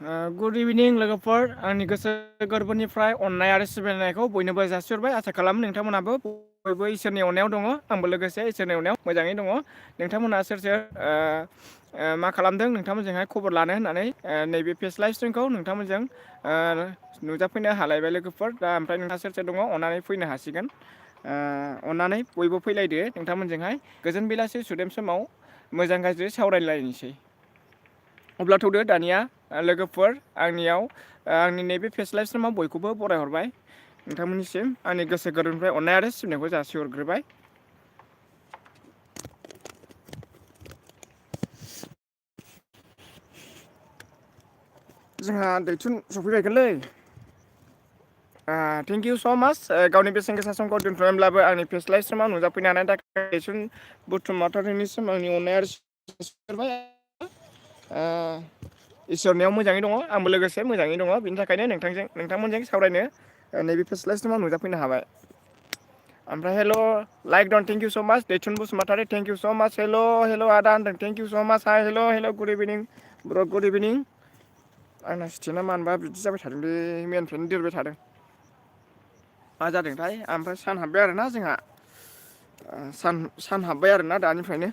good इभिनिं लोगोफोर आंनि गोसो गोरबोनिफ्राय अननाय आरो सिबिनायखौ बयनोबो जासिहरबाय आसा खालामो नोंथांमोनाबो बयबो इसोरनि अननायाव दङ आंबो लोगोसे इसोरनि अननायाव मोजाङै दङ नोंथांमोना सोर सोर मा खालामदों नोंथांमोनजोंहाय खबर लानो होननानै नैबे फेस लाइभ स्ट्रिमखौ नोंथांमोनजों नुजाफैनो हालायबाय लोगोफोर दा ओमफ्राय नोंथाङा सोर सोर दङ अननानै फैनो हासिगोन अननानै बयबो फैलायदो नोंथांमोनजोंहाय गोजोन बेलासि सुदेम समाव मोजां गाज्रि सावरायलायनोसै अब्ला थौदो दानिया लोगोफोर आंनि नैबे फेस लाइभ स्ट्रिमाव बयखौबो बरायहरबाय नोंथांमोननिसिम आंनि गोसो गोरबोनिफ्राय अननाय आरो सिबिनायखौ जासिहरग्रोबाय जोंहा दैथुन सफैबायगोनलै थेंक इउ स' माच गावनि बेसेन गोसा समखौ दोन्थ'नानैब्लाबो आंनि फेस लाइभ स्ट्रिमाव नुजाफैनो हानायनि थाखाय दैथुन बुथुमनाथारिनिसिम आंनि अननाय आरो सिबिनाय इसोरनियाव मोजाङै दङ आंबो लोगोसे मोजाङै दङ बिनि थाखायनो नोंथांमोनजों सावरायनो नैबे फेस लाइभ स्ट्रिमाव नुजाफैनो हाबाय ओमफ्राय हेल' लाइक डन थेंक इउ स' माच दैथुन बसुमतारी थेंक इउ स' माच हेल' आदा होनदों थेंक इउ स' माच हाय हेल' गुड इभिनिं ब्र गुड इभिनिं आंना स्टिना मानोबा बिदि जाबाय थादों बे मेनफ्रेन्ड देरबाय थादों मा जादोंथाय ओमफ्राय सान हाबबाय आरोना जोंहा सान हाबबाय आरोना दानिफ्रायनो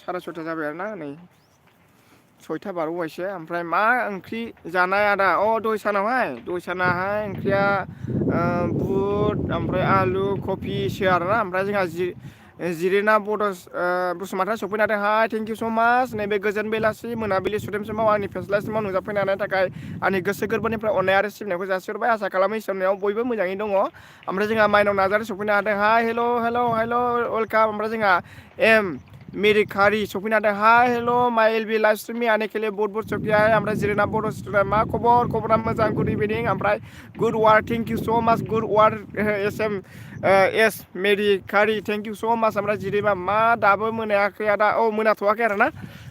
6:30 जाबाय आरोना नै 6टा बारबोबायसो ओमफ्राय मा ओंख्रि जानाय आदा दहाय सानावहाय ओंख्रिया बुट ओमफ्राय आलु कफिसो आरोना ओमफ्राय जोंहा जिरिना बसुमतारी सफैनो हादों हाय थेंक इउ स' माच नैबे गोजोन बेलासि मोनाबिलि सुदेम समाव आंनि फेस लाइभ स्ट्रिमाव नुजाफैनो हानायनि थाखाय आंनि गोसो गोरबोनिफ्राय अननाय आरो सिबिनायखौ जासिहरबाय आसा खालामो इसोरनियाव बयबो मोजाङै दङ ओमफ्राय जोंहा माइनाव नार्जारी सफैनो हादों हाय हेल' वेलकाम ओमफ्राय जोंहा एम मेरिकारि सफैनो हादों हाय हेल' माइ एल बि लाइभ स्ट्रिमनि आने केले बहुत बहुत शुक्रिया ओमफ्राय जिरिना बड' स्टुडेन्ट मा खबरा मोजां गुड इभिनिं ओमफ्राय गुड वार्क थेंक इउ स' माच गुड वार्क एस मेरिकारि थेंक इउ स' माच ओमफ्राय जिरिबा मा दाबो मोनायाखै आदा मोनाथ'वाखै आरोना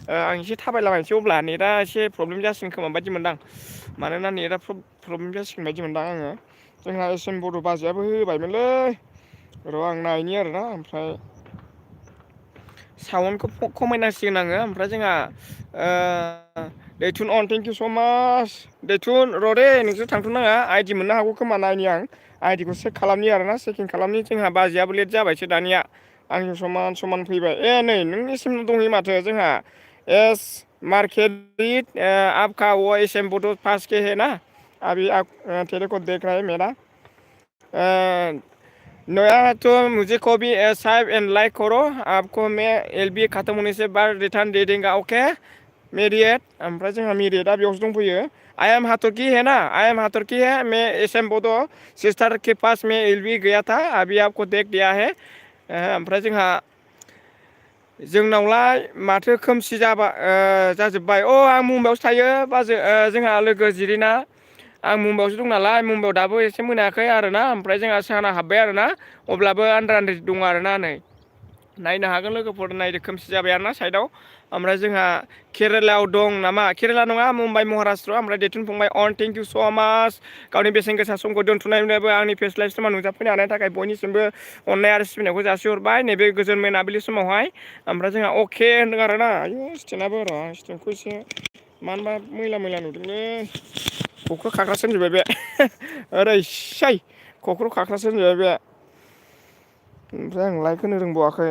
आं एसे थाबायलाबायनोसै अब्ला नेटआ एसे प्रब्लेम जासिगोन खोमा बायदि मोनदां मानोना नेटआ प्रब्लेम जासिगोन बायदि मोनदां आङो जोंहा एस एम बड' बाजैयाबो होबायमोनलै र' आं नायनि आरोना ओमफ्राय साउन्डखौ खमायनांसिगोन आङो ओमफ्राय जोंहा दैथुन अन थेंक इउ स' माच दैथुन र' दे नोंसोर थांथ' नाङा आइडि मोननो हागौ खोमा नायनि आं आइडिखौ चेक खालामनि आरोना चेकिं खालामनि जोंहा बाजैयाबो लेट जाबायसो दानिया आंजों समान फैबाय नै नोंनिसिम दंहैयो माथो जोंहा एस मार्केट आपका वो एस एम बड' पास के है ना अभी आप तेरे को देख रहा है मेरा नया तो मुझे को भी साइब एंड लाइक करो आपको मैं एल बी खत्म होने से बाद रिटर्न दे देंगे ओके मेरिएट ओमफ्राय जोंहा मेरिएटआ बेयावसो दंफैयो आई एम हाथरकी है ना आई एम हाथरकी है मैं एस एम बड' सिस्टर के पास में एल बी गया था अभी आपको देख दिया है ओमफ्राय जोंनावलाय माथो खोमसि जाजोब्बाय आं मुम्बाइआवसो थायो बाजै जोंहा लोगो जिरिना आं मुम्बाइआवसो दं नालाय मुम्बाइआव दाबो एसे मोनायाखै आरोना ओमफ्राय जोंहा साना हाब्बाय आरोना अब्लाबो आन्दार दं आरोना नै नायनो हागोन लोगोफोर नायदो खोमसि जाबाय आरोना साइडआव ओमफ्राय जोंहा केरेलायाव दं नामा केरेला नङा मुम्बाइ महाराष्ट्र ओमफ्राय दैथुन फंबाय अन थेंक इउ स' माच गावनि बेसेन गोसा समखौ दोनथ'नायनिफ्रायबो आंनि फेस लाइभ स्ट्रिमाव नुजाफैनो हानायनि थाखाय बयनिसिमबो अननाय आरो सिबिनायखौ जासिहरबाय नैबे गोजोन मोनाबिलि समावहाय ओमफ्राय जोंहा अके होनदों आरोना आयु स्टेनाबो र' स्टेनखौ एसे मानोबा मैला नुदोंलै खख्र' खाख्रासो होनजोब्बाय बे ओरैसै खख्र' खाख्रासो होनजोब्बाय बे ओमफ्राय आं लाइक होनो रोंबावाखै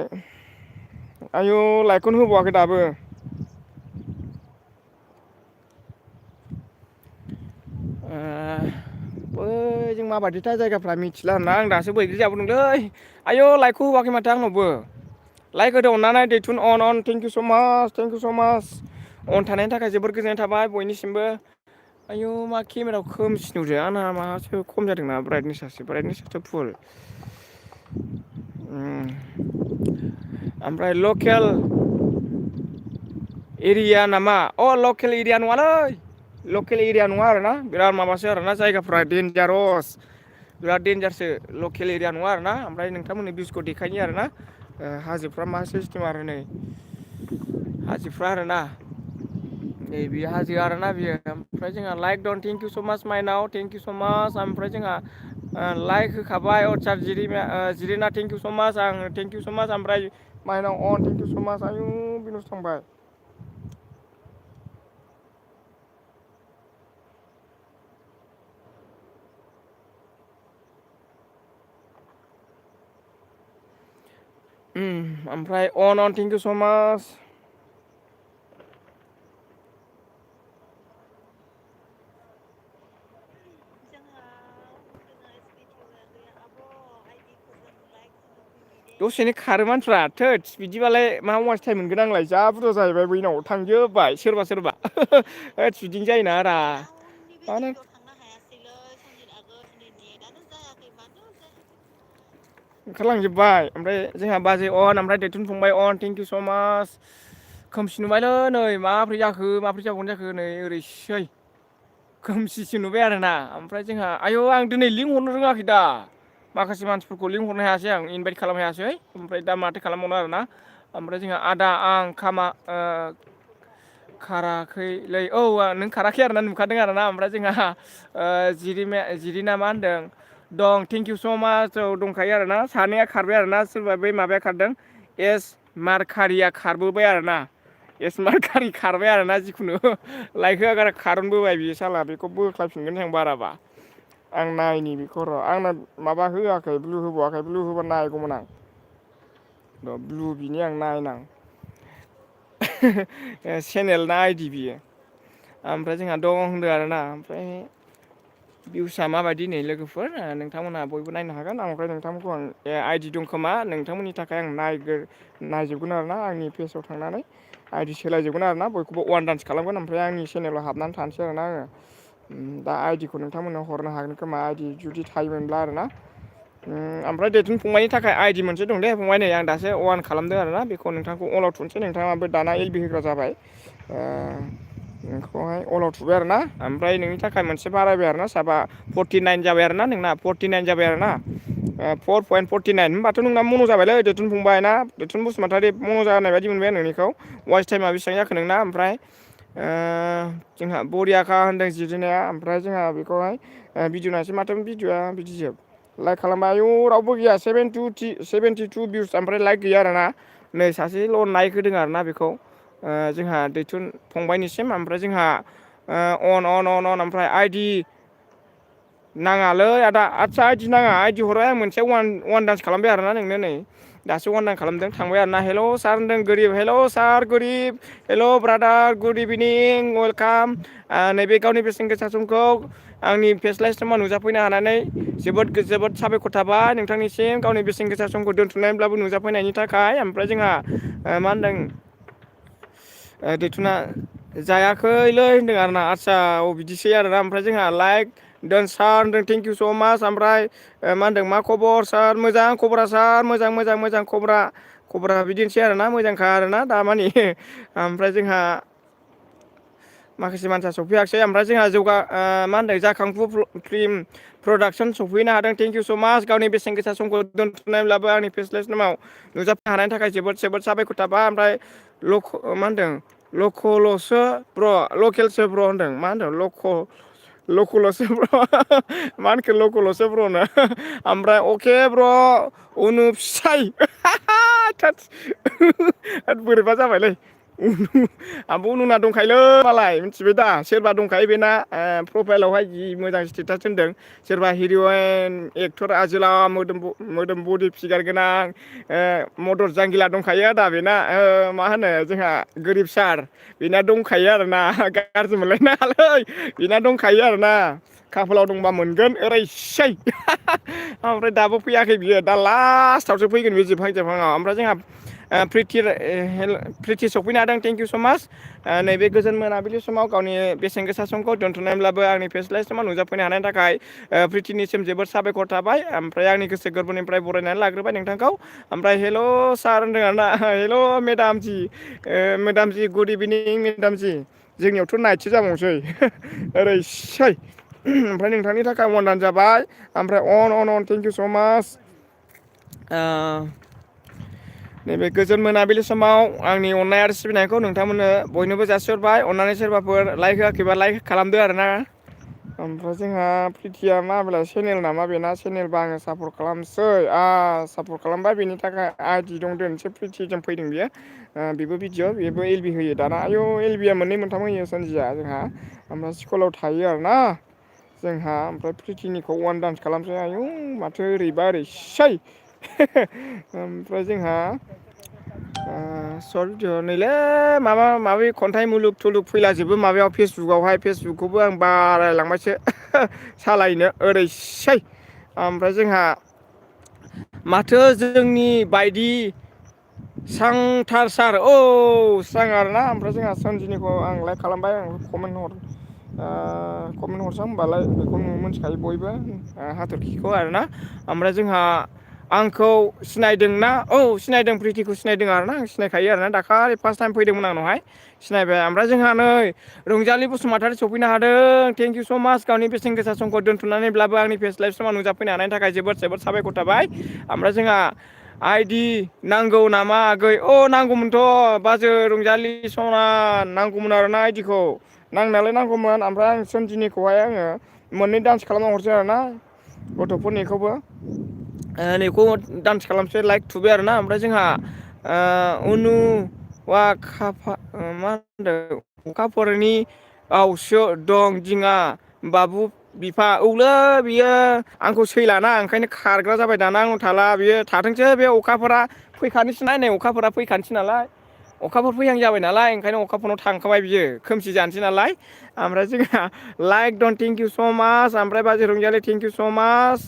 आयु लाइकखौनो होबावाखै दाबो जों माबायदिथाय जायगाफ्रा मिथिला आरोना आं दासो बैग्रि जाबोदोंलै आयौ लाइकखौ होवाखै माथो आंनावबो लाइक होदो अननानै दैथुन अन थेंक इउ स' माच अन थानायनि थाखाय जोबोर गोजोननाय थाबाय बयनिसिमबो आयु मा केमेरायाव खोमसि नुदों आंना माबासो खम जादों ना ब्राइटनेसआसो फुल ओमफ्राय लकेल एरिया नामा लकेल एरिया नङालै लकेल एरिया नङा आरोना बिराद माबासो आरोना जायगाफ्रा डेन्जारस बिराद डेन्जारसो लकेल एरिया नङा आरोना ओमफ्राय नोंथांमोननि भिउसखौ देखायनि आरोना हाजोफ्रा मा सिस्टेम आरो नै हाजोफ्रा आरोना नै बियो हाजो आरोना बियो ओमफ्राय जोंहा लाइक दं थेंक इउ स' माच माइनाव थेंक इउ स' माच ओमफ्राय जोंहा लाइक होखाबाय अरचार जिरिना थेंक इउ स' माच आं थेंक इउ स' माच ओमफ्राय माइनाव अन थेंक इउ स' माच आयु बिनावसो थांबाय ओमफ्राय अन थेंक इउ स' माच दसेनो खारो मानसिफ्रा थोद बिदिबालाय मा वाच टाइम मोनगोन आंलाय जा बुरजा जाहैबाय बैनाव थांजोब्बाय सोरबा सोरबा होद बिदिनो जायोना रा माने ओंखारलांजोब्बाय ओमफ्राय जोंहा बाजै अन ओमफ्राय दैथुन फंबाय अन थेंक इउ स' माच खोमसि नुबायलै नै माब्रै जाखो माब्रै जाबावनो जाखो नै ओरैसै खोमसिसो नुबाय आरोना ओमफ्राय जोंहा आयौ आं दिनै लिंक हरनो रोङाखै दा माखासे मानसिफोरखौ लिंहरनो हायासै आं इनभाइट खालामनो हायासै ओमफ्राय दा माथो खालामबावनो आरोना ओमफ्राय जोंहा आदा आं खाराखैलै औ नों खाराखै आरोना नुखादों आरोना ओमफ्राय जोंहा जिरिना मा होनदों दं थेंक इउ स' माच औ दंखायो आरोना सानैया खारबाय आरोना सोरबा बै माबाया खारदों एस मारकारिया खारबोबाय आरोना एस मारकारि खारबाय आरोना जिखुनु लाइक होआगारा खारनबोबाय बियो साला बेखौ बोख्लायफिनगोन जों बाराबा आं नायनि बेखौ र' आंना माबा होआखै ब्लु होबावाखै ब्लु होबा नायगौमोन आं र' ब्लु बिनि आं नायनां चेनेल ना आइदि बियो ओमफ्राय जोंहा दं होनदों आरोना ओमफ्राय भिउसआ माबायदि नै लोगोफोर नोंथांमोनहा बयबो नायनो हागोन ओमफ्राय नोंथांमोनखौ आं आइडि दं खोमा नोंथांमोननि थाखाय आं नायजोबगोन आरोना आंनि पेजाव थांनानै आइडि सोलायजोबगोन आरोना बयखौबो वान डान्स खालामगोन ओमफ्राय आंनि चेनेलाव हाबनानै थानोसै आरोना आङो दा आइडिखौ नोंथांमोननो हरनो हागोन खोमा आइडि जुदि थायोमोनब्ला आरोना ओमफ्राय दैथुन फंबायनि थाखाय आइडि मोनसे दं दे फंबाय नै आं दासो अन खालामदों आरोना बेखौ नोंथांखौ अलाव थुनोसै नोंथाङाबो दाना एलबि होग्रा जाबाय नोंखौहाय अलाव थुबाय आरोना ओमफ्राय नोंनि थाखाय मोनसे बारायबाय आरोना साबा 49 जाबाय आरोना नोंना 49 जाबाय आरोना 4.49 होनबाथ' नोंना मन' जाबायलै दैथुन फंबाय ना दैथुन बसुमतारी मन' जानाय बायदि मोनबाय आं नोंनिखौ वाच टाइमा बेसेबां जाखो नोंना ओमफ्राय जोंहा बरियाखा होनदों जिरिनाया ओमफ्राय जोंहा बेखौहाय भिडिअ नायसै माथो भिडिअआ बिदिजोब लाइक खालामबाय आयौ रावबो गैया 72 भिउस ओमफ्राय लाइक गैया आरोना नै सासेल' लाइक होदों आरोना बेखौ जोंहा दैथुन फंबायनिसिम ओमफ्राय जोंहा अन ओमफ्राय आइडि नाङालै आदा आदसा आइडि नाङा आइडि हरबाय आं मोनसे वान डान्स खालामबाय आरोना नोंनो नै दासो वान डान्स खालामदों थांबाय आरोना हेल' सार होनदों गोरिब हेल' सार गोरिब हेल' ब्रादार गुड इभिनिं वेलकाम नैबे गावनि बेसेन गोसा समखौ आंनि फेस्लाय स्ट्रिमाव नुजाफैनो हानानै जोबोद साबायखर थाबाय नोंथांनिसिम गावनि बेसेन गोसा समखौ दोनथुमनानैब्लाबो नुजाफैनायनि थाखाय ओमफ्राय जोंहा मा होनदों दैथुना जायाखैलै होनदों आरोना आदसा बिदिसै आरोना ओमफ्राय जोंहा लाइक डन सार होनदों थेंक इउ स' माच ओमफ्राय मा होनदों मा खबर सार मोजां खबरा सार मोजां खबरा बिदिनोसै आरोना मोजांखा आरोना दामानि ओमफ्राय जोंहा माखासे मानसिया सफैयाखिसै ओमफ्राय जोंहा मा होनदों जाखांफु फिल्म प्रडाक्सन सफैनो हादों थेंक इउ स' माच गावनि बेसेन गोसा समखौ दोनथुमनायब्लाबो आंनि फेस्लाय स्ट्रिमाव नुजाफैनो हानायनि थाखाय जोबोद साबायखर थाबाय ओमफ्राय मा होनदों लकेलसो ब्र होनदों मा होनदों लकलसो ब्र मा होनखो लकलसो ब्रनो ओमफ्राय अके ब्र उनु फिसाय बोरैबा जाबायलै आंबो उनुना दंखायोलै मालाय मिथिबाय दा सोरबा दंखायो बेना प्रफाइलावहाय जि मोजां स्टेटास होनदों सोरबा हिर'इन एक्टर आजोला मोदोम बडि फिगार गोनां मदर जांगिला दंखायो दा बेना मा होनो जोंहा गोरिब सार बेना दंखायो आरोना गाज्रि मोनलायनाङालै बेना दंखायो आरोना खाफालाव दंबा मोनगोन ओरैसै ओमफ्राय दाबो फैयाखै बियो दा लास्टावसो फैगोन बे जोबहांआव ओमफ्राय जोंहा प्रिथि सफैनो हादों थेंक इउ स' माच नैबे गोजोन मोनाबिलि समाव गावनि बेसेन गोसा समखौ दोनथ'नायब्लाबो आंनि फेस्लाय स्ट्रिमाव नुजाफैनो हानायनि थाखाय प्रिथिनिसिम जोबोद साबायखर थाबाय ओमफ्राय आंनि गोसो गोरबोनिफ्राय बरायनानै लाग्रोबाय नोंथांखौ ओमफ्राय हेल' सार होनदों आरोना हेल' मेदाम जि गुड इभिनिं मेदाम जि जोंनियावथ' नाइटसो जाबावसै ओरैसै ओमफ्राय नोंथांनि थाखाय अनदान जाबाय ओमफ्राय अन थेंक इउ स' माच नैबे गोजोन मोनाबिलि समाव आंनि अननाय आरो सिबिनायखौ नोंथांमोननो बयनोबो जासिहरबाय अननानै सोरबाफोर लाइक होआखैबा लाइक खालामदो आरोना ओमफ्राय जोंहा प्रिथिया मा बेलाय चेनेल नामा बेना चेनेलबा आङो सापर्ट खालामसै सापर्ट खालामबाय बेनि थाखाय आइडि दं दोनसै प्रिथिजों फैदों बेबो भिडिअ बेबो एलबि होयो दाना आयौ एलबिया मोननै मोनथाम होयो सोनजिया जोंहा ओमफ्राय स्कुलाव थायो आरोना जोंहा ओमफ्राय प्रिथिनिखौ वान डान्स खालामसै आयौ माथो ओरैबा ओरैसै ओमफ्राय जोंहा सर्ट भिडिअ नैलै माबा माबि खन्थाइ मुलुग थुलुग फैलाजोबो माबायाव फेसबुकावहाय फेसबुकखौबो आं बारायलांबायसो सालायनो ओरैसै ओमफ्राय जोंहा माथो जोंनि बायदि सांथार सार औ स्रां आरोना ओमफ्राय जोंहा सोनजिनिखौ आं लाइक खालामबाय आं कमेन्ट हरसां होनबालाय बेखौ मिथिखायो बयबो हाथरखिखौ आरोना ओमफ्राय जोंहा आंखौ सिनायदोंना औ सिनायदों प्रिथिखौ सिनायदों आरोना आं सिनायखायो आरोना दाखालि फार्स्ट टाइम फैदोंमोन आंनावहाय सिनायबाय ओमफ्राय जोंहा नै रंजालि बसुमतारी सफैनो हादों थेंक इउ स' माच गावनि बेसेन गोसा समखौ दोन्थ'नानैब्लाबो आंनि फेस लाइभ समाव नुजाफैनो हानायनि थाखाय जोबोद जोबोद साबायखर थाबाय ओमफ्राय जोंहा आइदि नांगौ नामा आगै अ नांगौमोनथ' बाजै रंजालि सना नांगौमोन आरोना आइदिखौ नांनायालाय नांगौमोन ओमफ्राय आं सोनजिनिखौहाय आङो मोननै डान्स खालामना हरसै आरोना गथ'फोरनिखौबो नैखौ डान्स खालामसै लाइक थुबाय आरोना ओमफ्राय जोंहा उनु वा मा होनदों अखाफोरनि आवसो दं दिङा बाबु बिफा औलै बियो आंखौ सैलाना ओंखायनो खारग्रा जाबाय दाना आंनाव थाला बियो थाथोंसै बे अखाफोरा फैखानोसै नै अखाफोरा फैखानोसै नालाय अखाफोर फैहां जाबाय नालाय ओंखायनो अखाफोरनाव थांखाबाय बियो खोमसि जानोसै नालाय ओमफ्राय जोंहा लाइक दन थेंक इउ स' माच ओमफ्राय बाजै रंजालि थेंक इउ स' माच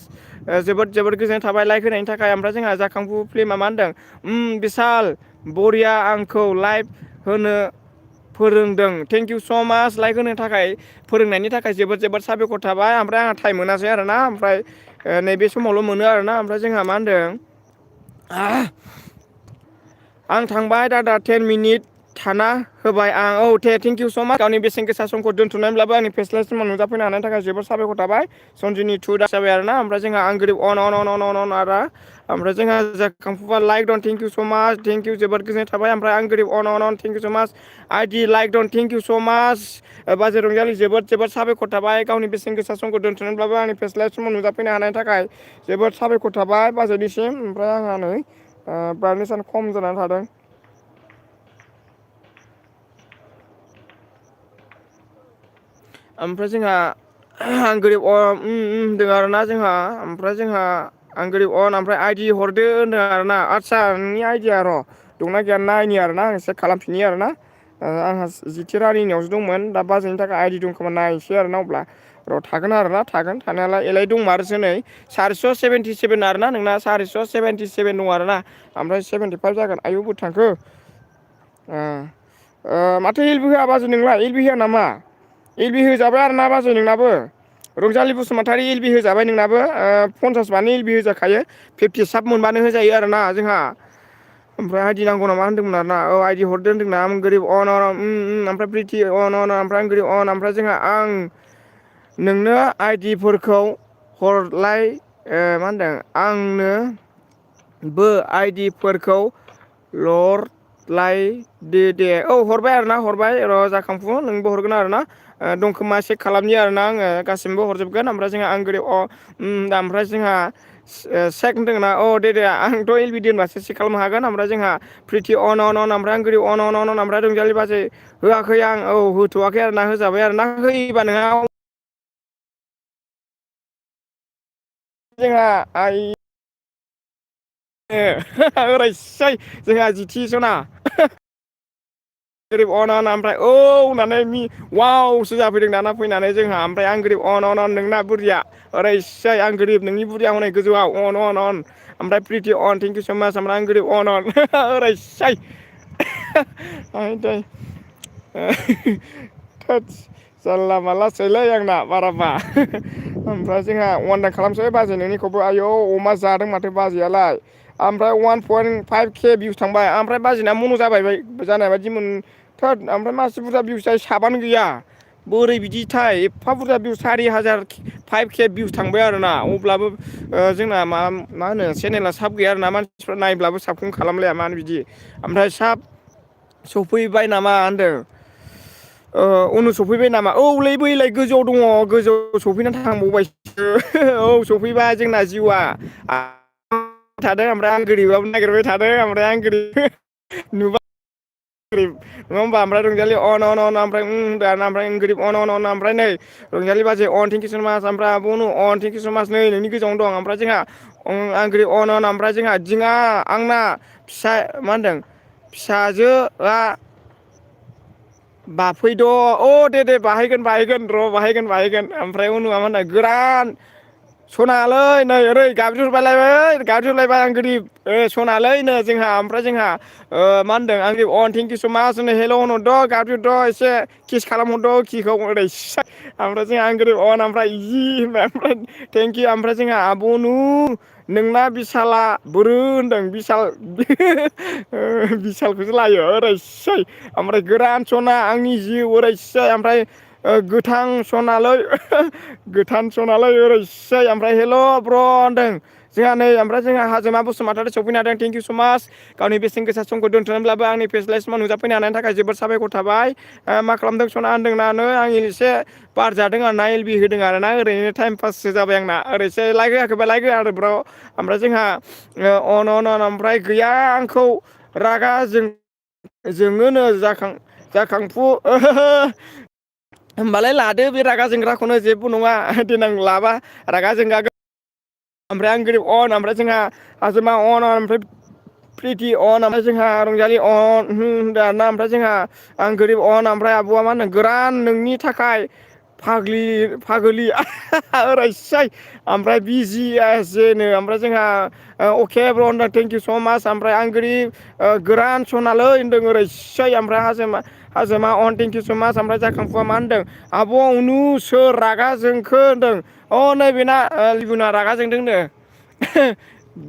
जोबोद जोबोद गोजोननाय थाबाय लाइक होनायनि थाखाय ओमफ्राय जोंहा जाखांफु फिल्मा मा होनदों बिसाल बरिया आंखौ लाइभ होनो फोरोंदों थेंक इउ स' माच लाइक होनो थाखाय फोरोंनायनि थाखाय जोबोद जोबोद साबायखर थाबाय ओमफ्राय आंहा टाइम मोनासै आरोना ओमफ्राय नैबे समावल' मोनो आरोना ओमफ्राय जोंहा मा होनदों आं थांबाय दादा 10 मिनिट थाना होबाय आं औ थेंक इउ स' माच गावनि बेसेन गोसा समखौ दोन्थ'नानैब्लाबो आंनि फेस्लाय समाव नुजाफैनो हानायनि थाखाय जोबोद साबायखर थाबाय सनजिनि टु दास जाबाय आरोना ओमफ्राय जोंहा आं गोरिब अन अन अन अन अन अन आरो ओमफ्राय जोंहा जाखांफुबा लाइक दं थेंक इउ स' माच थेंक इउ जोबोद गोजोननाय थाबाय ओमफ्राय आं गोरिब अन अन अन थेंक इउ स' माच आइदि लाइक दं थेंक इउ स' माच बाजै रंजालि जोबोद जोबोद साबायखर थाबाय गावनि बेसेन गोसा समखौ दोन्थ'नानैब्लाबो आंनि फेस्लाय समाव नुजाफैनो हानायनि थाखाय जोबोद साबायखर थाबाय बाजैनिसिम ओमफ्राय आंहा नै बारनिसान खम जानानै थादों ओमफ्राय जोंहा आं गोरिब होनदों आरोना जोंहा ओमफ्राय जोंहा आं गोरिब अन ओमफ्राय आइदि हरदो होनदों आरोना आदसा नोंनि आइदिया र' दंना गैया नायनि आरोना आं एसे खालामफिनि आरोना आंहा जिथि रानिनियावसो दंमोन दा बाजैनि थाखाय आइदि दंखोमा नायनोसै आरोना अब्ला र' थागोन आरोना थागोन थानायालाय एलाय दंमारोसो नै 477 आरोना नोंना 477 दं आरोना ओमफ्राय 75 जागोन आयौ बोरै थांखो माथो एलबि होआ बाजै नोंलाय एलबि होआ नामा एलबि होजाबाय आरोना बाजै नोंनाबो रंजालि बसुमतारी एलबि होजाबाय नोंनाबो 50 बानो एलबि होजाखायो 50 साब मोनबानो होजायो आरोना जोंहा ओमफ्राय आइदि नांगौ नामा होनदोंमोन आरोना औ आइदि हरदो होनदोंना आं गोरिब अन ओमफ्राय प्रिथि अन ओमफ्राय आं गोरिब अन ओमफ्राय जोंहा आं नोंनो आइदिफोरखौ हरलाय मा होनदों आंनो बो आइदिफोरखौ दे औ हरबाय आरोना हरबाय र' जाखांफु नोंबो हरगोन आरोना दंखोमा चेक खालामनि आरोना आङो गासिबो हरजोबगोन ओमफ्राय जोंहा आं गोरिब ओमफ्राय जोंहा सेक होनदोंना दे आंथ' एलबि दोनबासो चेक खालामनो हागोन ओमफ्राय जोंहा प्रिथि अन ओमफ्राय आं गोरिब अन ओमफ्राय रंजालि बाजै होआखै आं औ होथ'वाखै आरोना होजाबाय आरोना होयोबा नोंहा जोंहा आइ ओरैसै जोंहा जिथि सना गोरिब अन ओमफ्राय औ होननानै वावसो जाफैदों दाना फैनानै जोंहा ओमफ्राय आं गोरिब अन नोंना बुरिया ओरैसै आं गोरिब नोंनि बुरिया हनै गोजौआव अन ओमफ्राय प्रिथि अन थेंक इउ स' माच ओमफ्राय आं गोरिब अन ओरैसै थोद जानला मानलासोलै आंना बाराबा ओमफ्राय जोंहा अवान खालामसै बाजै नोंनिखौबो आयौ अमा जादों माथो बाजैयालाय ओमफ्राय 1.5K भिउस थांबाय ओमफ्राय बाजैना मन' जानाय बायदि थोद ओमफ्राय मासे बुरजा भिउस जायो साबानो गैया बोरै बिदिथाय एफा बुरजा भिउस 4,005K भिउस थांबाय आरोना अब्लाबो जोंना मा होनो चेनेला साब गैया आरोना मानसिफ्रा नायब्लाबो साबखौनो खालामलाया मानो बिदि ओमफ्राय साब सफैबाय नामा होनदों उनाव सफैबाय नामा औलै बैलाय गोजौआव दङ गोजौआव सफैनानै थांबावबायसो औ सफैबाय जोंना जिउआ थादों ओमफ्राय आं गोरिबाबो नागिरबाय थादों ओमफ्राय आं गोरिब नुबाय नङा होमबा ओमफ्राय रंजालि अन ओमफ्राय ओमफ्राय गोरिब अन ओमफ्राय नै रंजालि बाजै अन थेंक इउ स' माच ओमफ्राय बनु अन थेंक इउ स' माच नै नोंनि गोजावनो दं ओमफ्राय जोंहा आं ग्रिब अन ओमफ्राय जोंहा दिङा आंना फिसा मा होनदों फिसाजोआ बाफैद' दे बाहायगोन र' बाहायगोन ओमफ्राय उनाव मा होनो गोरान सनालै नै ओरै गाबज्रिहरलायबाय आं गोरिब सनालै नो जोंहा ओमफ्राय जोंहा मा होनदों आं अन थेंकिउ स माच होनो हेल' होनहरद' गाबज्रिहरद' एसे किस खालामहरद' किखौ ओरै ओमफ्राय जोंहा आं गोरिब अन ओमफ्राय जि होनबाय ओमफ्राय थेंकिउ ओमफ्राय जोंहा आब'नु नोंना बिसाला बोरो होनदों बिसालखौसो लायो ओरैसै ओमफ्राय गोरान सना आंनि जिउ ओरैसै ओमफ्राय गोथां सनालै ओरैसै ओमफ्राय हेल' ब्र' होनदों जोंहा नै ओमफ्राय जोंहा हाजोमा बसुमतारी सफैनो हादों थेंकिउ स माच गावनि बेसेन गोसा समखौ दोन्थ'नानैब्लाबो आंनि फेस्लाय समाव नुजाफैनो हानायनि थाखाय जोबोद साबायखर थाबाय मा खालामदों सना होनदोंना नै आं एसे बार जादों आरो ना एलबि होदों आरो ना ओरैनो टाइम पाससो जाबाय आंना ओरैसो लाइक होआखैबा लाइक हो आरो ब्र' ओमफ्राय जोंहा अन ओमफ्राय गैया आंखौ रागा जोङोनो जाखांफु होमबालाय लादो बे रागा जोंग्राखौनो जेबो नङा देनां लाबा रागा जोंगागोन ओमफ्राय आं गोरिब अन ओमफ्राय जोंहा हाजोमा अन ओमफ्राय प्रिति अन ओमफ्राय जोंहा रंजालि अन होनदों आरोना ओमफ्राय जोंहा आं गोरिब अन ओमफ्राय आब'आ मा होनो गोरान नोंनि थाखाय फागोलि ओरैसै ओमफ्राय बिजि जेनो ओमफ्राय जोंहा अके ब्र होनदों थेंकिउ स माच ओमफ्राय आं गोरिब गोरान सनालै होनदों ओरैसै ओमफ्राय हाजोमा अन थेंकिउ स माच ओमफ्राय जाखांफुआ मा होनदों आब' उनु सोर रागा जोंखो होनदों नै बेना लिबुना रागा जोंदोंनो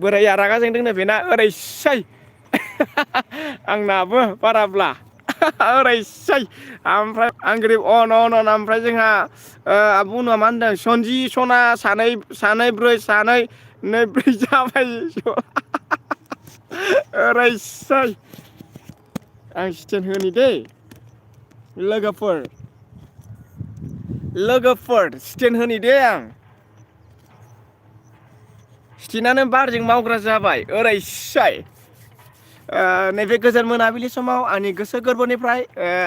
बोराया रागा जोंदोंनो बेना ओरैसै आंनाबो बाराब्ला ओरैसै ओमफ्राय आं गोरिब अन ओमफ्राय जोंहा आब' उनाव मा होनदों सनजि सना सानै ब्रै जाबाय ओरैसै आं स्टेन होनि दै लोगोफोर स्टेन होनि दे आं स्टेनानो बारजों मावग्रा जाबाय ओरैसै नैबे गोजोन मोनाबिलि समाव आंनि गोसो गोरबोनिफ्राय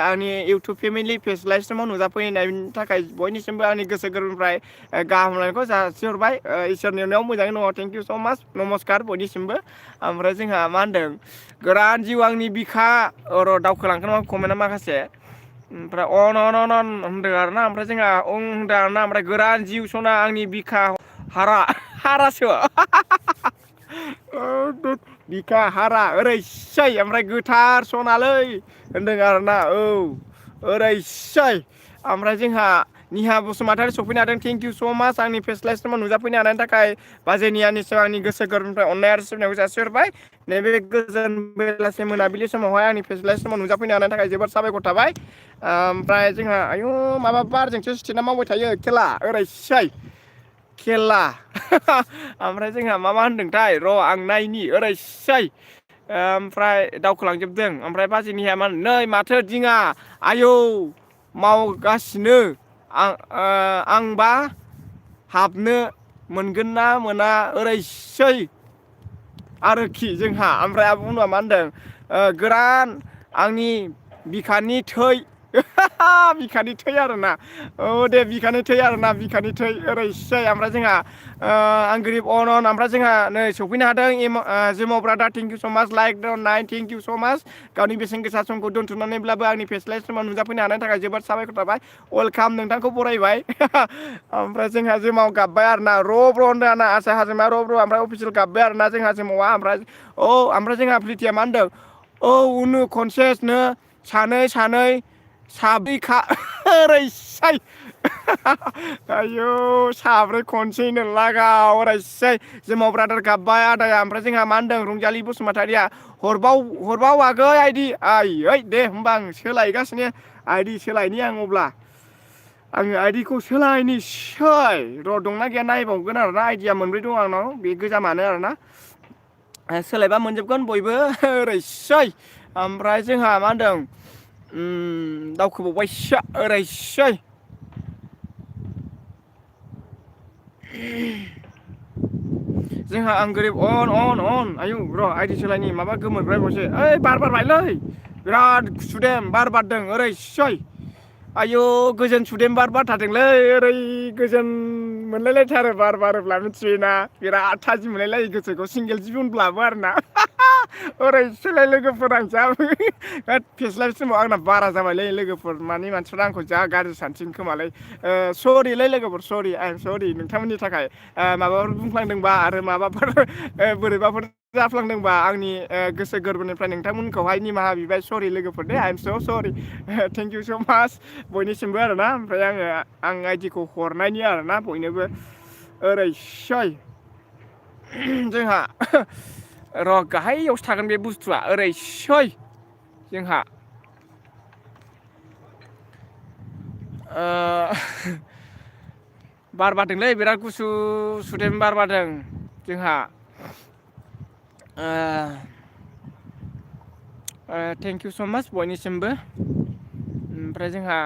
आंनि इउटुब फेमिलि पेज लाइभ समाव नुजाफैनायनि थाखाय बयनिसिमबो आंनि गोसो गोरबोनिफ्राय गाहाम हामलायनायखौ जासिहरबाय इसोरनि अननायाव मोजाङै दङ थेंकिउ स माच नमस्कार बयनिसिमबो ओमफ्राय जोंहा मा होनदों गोरान जिउ आंनि बिखा दावखोलांखो नामा कमेन्टआ माखासे ओमफ्राय अन होनदों आरोना ओमफ्राय जोंहा होनदों आरोना ओमफ्राय गोरान जिउ सना आंनि बिखा हारासो बिखा हारा ओरैसै ओमफ्राय गोथार सनालै होनदों आरोना ओरैसै ओमफ्राय जोंहा निहा बसुमतारी सफैनो हादों थेंकिउ स माच आंनि फेस्लाय समाव नुजाफैनो हानायनि थाखाय बाजेनियानि सायाव आंनि गोसो गोरबोनिफ्राय अननाय आरो सिबिनायखौ जासिहरबाय नैबे गोजोन बेलासे मोनाबिलि समावहाय आंनि फेस्लाय समाव नुजाफैनो हानायनि थाखाय जोबोद साबायखर थाबाय ओमफ्राय जोंहा आयु माबा बारजोंसो स्टेना मावबाय थायो खेला ओरैसै खेला ओमफ्राय जोंहा मा होनदोंथाय र' आं नायनि ओरैसै ओमफ्राय दावखोलांजोबदों ओमफ्राय बाजेनिया मा नै माथो दिङा आयौ मावगासिनो आंबा हाबनो मोनगोन ना मोना ओरैसै आरोखि जोंहा ओमफ्राय आब' उनाव मा होनदों गोरान आंनि बिखानि थै बिखानि थै आरोना दे बिखानि थै आरोना बिखानि थै ओरैसै ओमफ्राय जोंहा आं गोरिब अन ओमफ्राय जोंहा नै सफैनो हादों जेमाव ब्रादार थेंकिउ स माच लाइक नाइन थेंकिउ स माच गावनि बेसेन गोसा समखौ दोन्थ'नानैब्लाबो आंनि फेस्लाय समाव नुजाफैनो हानायनि थाखाय जोबोद साबायखर थाबाय वेलकाम नोंथांखौ बरायबाय ओमफ्राय जोंहा जेमाव गाबबाय आरोना र' ब्र होनदों आरोना आसा हाजोमा र' ओमफ्राय अफिसियेल गाबबाय आरोना जोंहा जेमावा ओमफ्राय ओमफ्राय जोंहा प्रितिया मा होनदों उनु कनसेसनो सानै साब्रैखा ओरैसै आयौ साब्रै खनसेनो लागाव ओरैसै जेमाव ब्रादार गाबबाय आदाया ओमफ्राय जोंहा मा होनदों रंजालि बसुमतारिया हरबाव आगै आइदि आयै दे होमबा आं सोलायगासिनो आइदि सोलायनि आं अब्ला आङो आइदिखौ सोलायनोसै र' दंना गैया नायबावगोन आरोना आइदिया मोनब्रै दं आंनाव बे गोजामानो आरोना सोलायबा मोनजोबगोन बयबो ओरैसै ओमफ्राय जोंहा मा होनदों दावखोबावबायसो ओरैसै जोंहा आं गोरिब अन आयु र' आइदि सोलायनि माबा गोमोरबायबावसो ओइ बार बारबायलै बिराद सुदेम बार बारदों ओरैसै आयौ गोजोन सुदेम बार बारथारदोंलै ओरै गोजोन मोनलायलायथारो बार बारोब्ला मिथियोना बिराद थाजिम मोनलायलायो गोसोखौ सिंगेल जिबनब्लाबो आरोना ओरै सोलाय लोगोफोर आं जा फेस्लाब समाव आंना बारा जाबायलै लोगोफोर मानि मानसिफ्रा आंखौ जा गाज्रि सानसिगोन खोमालै सरिलै लोगोफोर सरि आइ एम सरि नोंथांमोननि थाखाय माबाफोर बुंफ्लांदोंबा आरो माबाफोर बोरैबाफोर जाफ्लांदोंबा आंनि गोसो गोरबोनिफ्राय नोंथांमोनखौहाय निमाहा बिबाय सरि लोगोफोर दे आइ एम स' सरि थेंक इउ स' माच बयनिसिमबो आरोना ओमफ्राय आं आइडिखौ हरनायनि आरोना बयनोबो ओरैसै जोंहा र' गाहायावसो थागोन बे बुस्थुआ ओरैसै जोंहा बार बारदोंलै बिराद गुसु सुदेम बार बारदों जोंहा थेंक इउ स' माच बयनिसिमबो ओमफ्राय जोंहा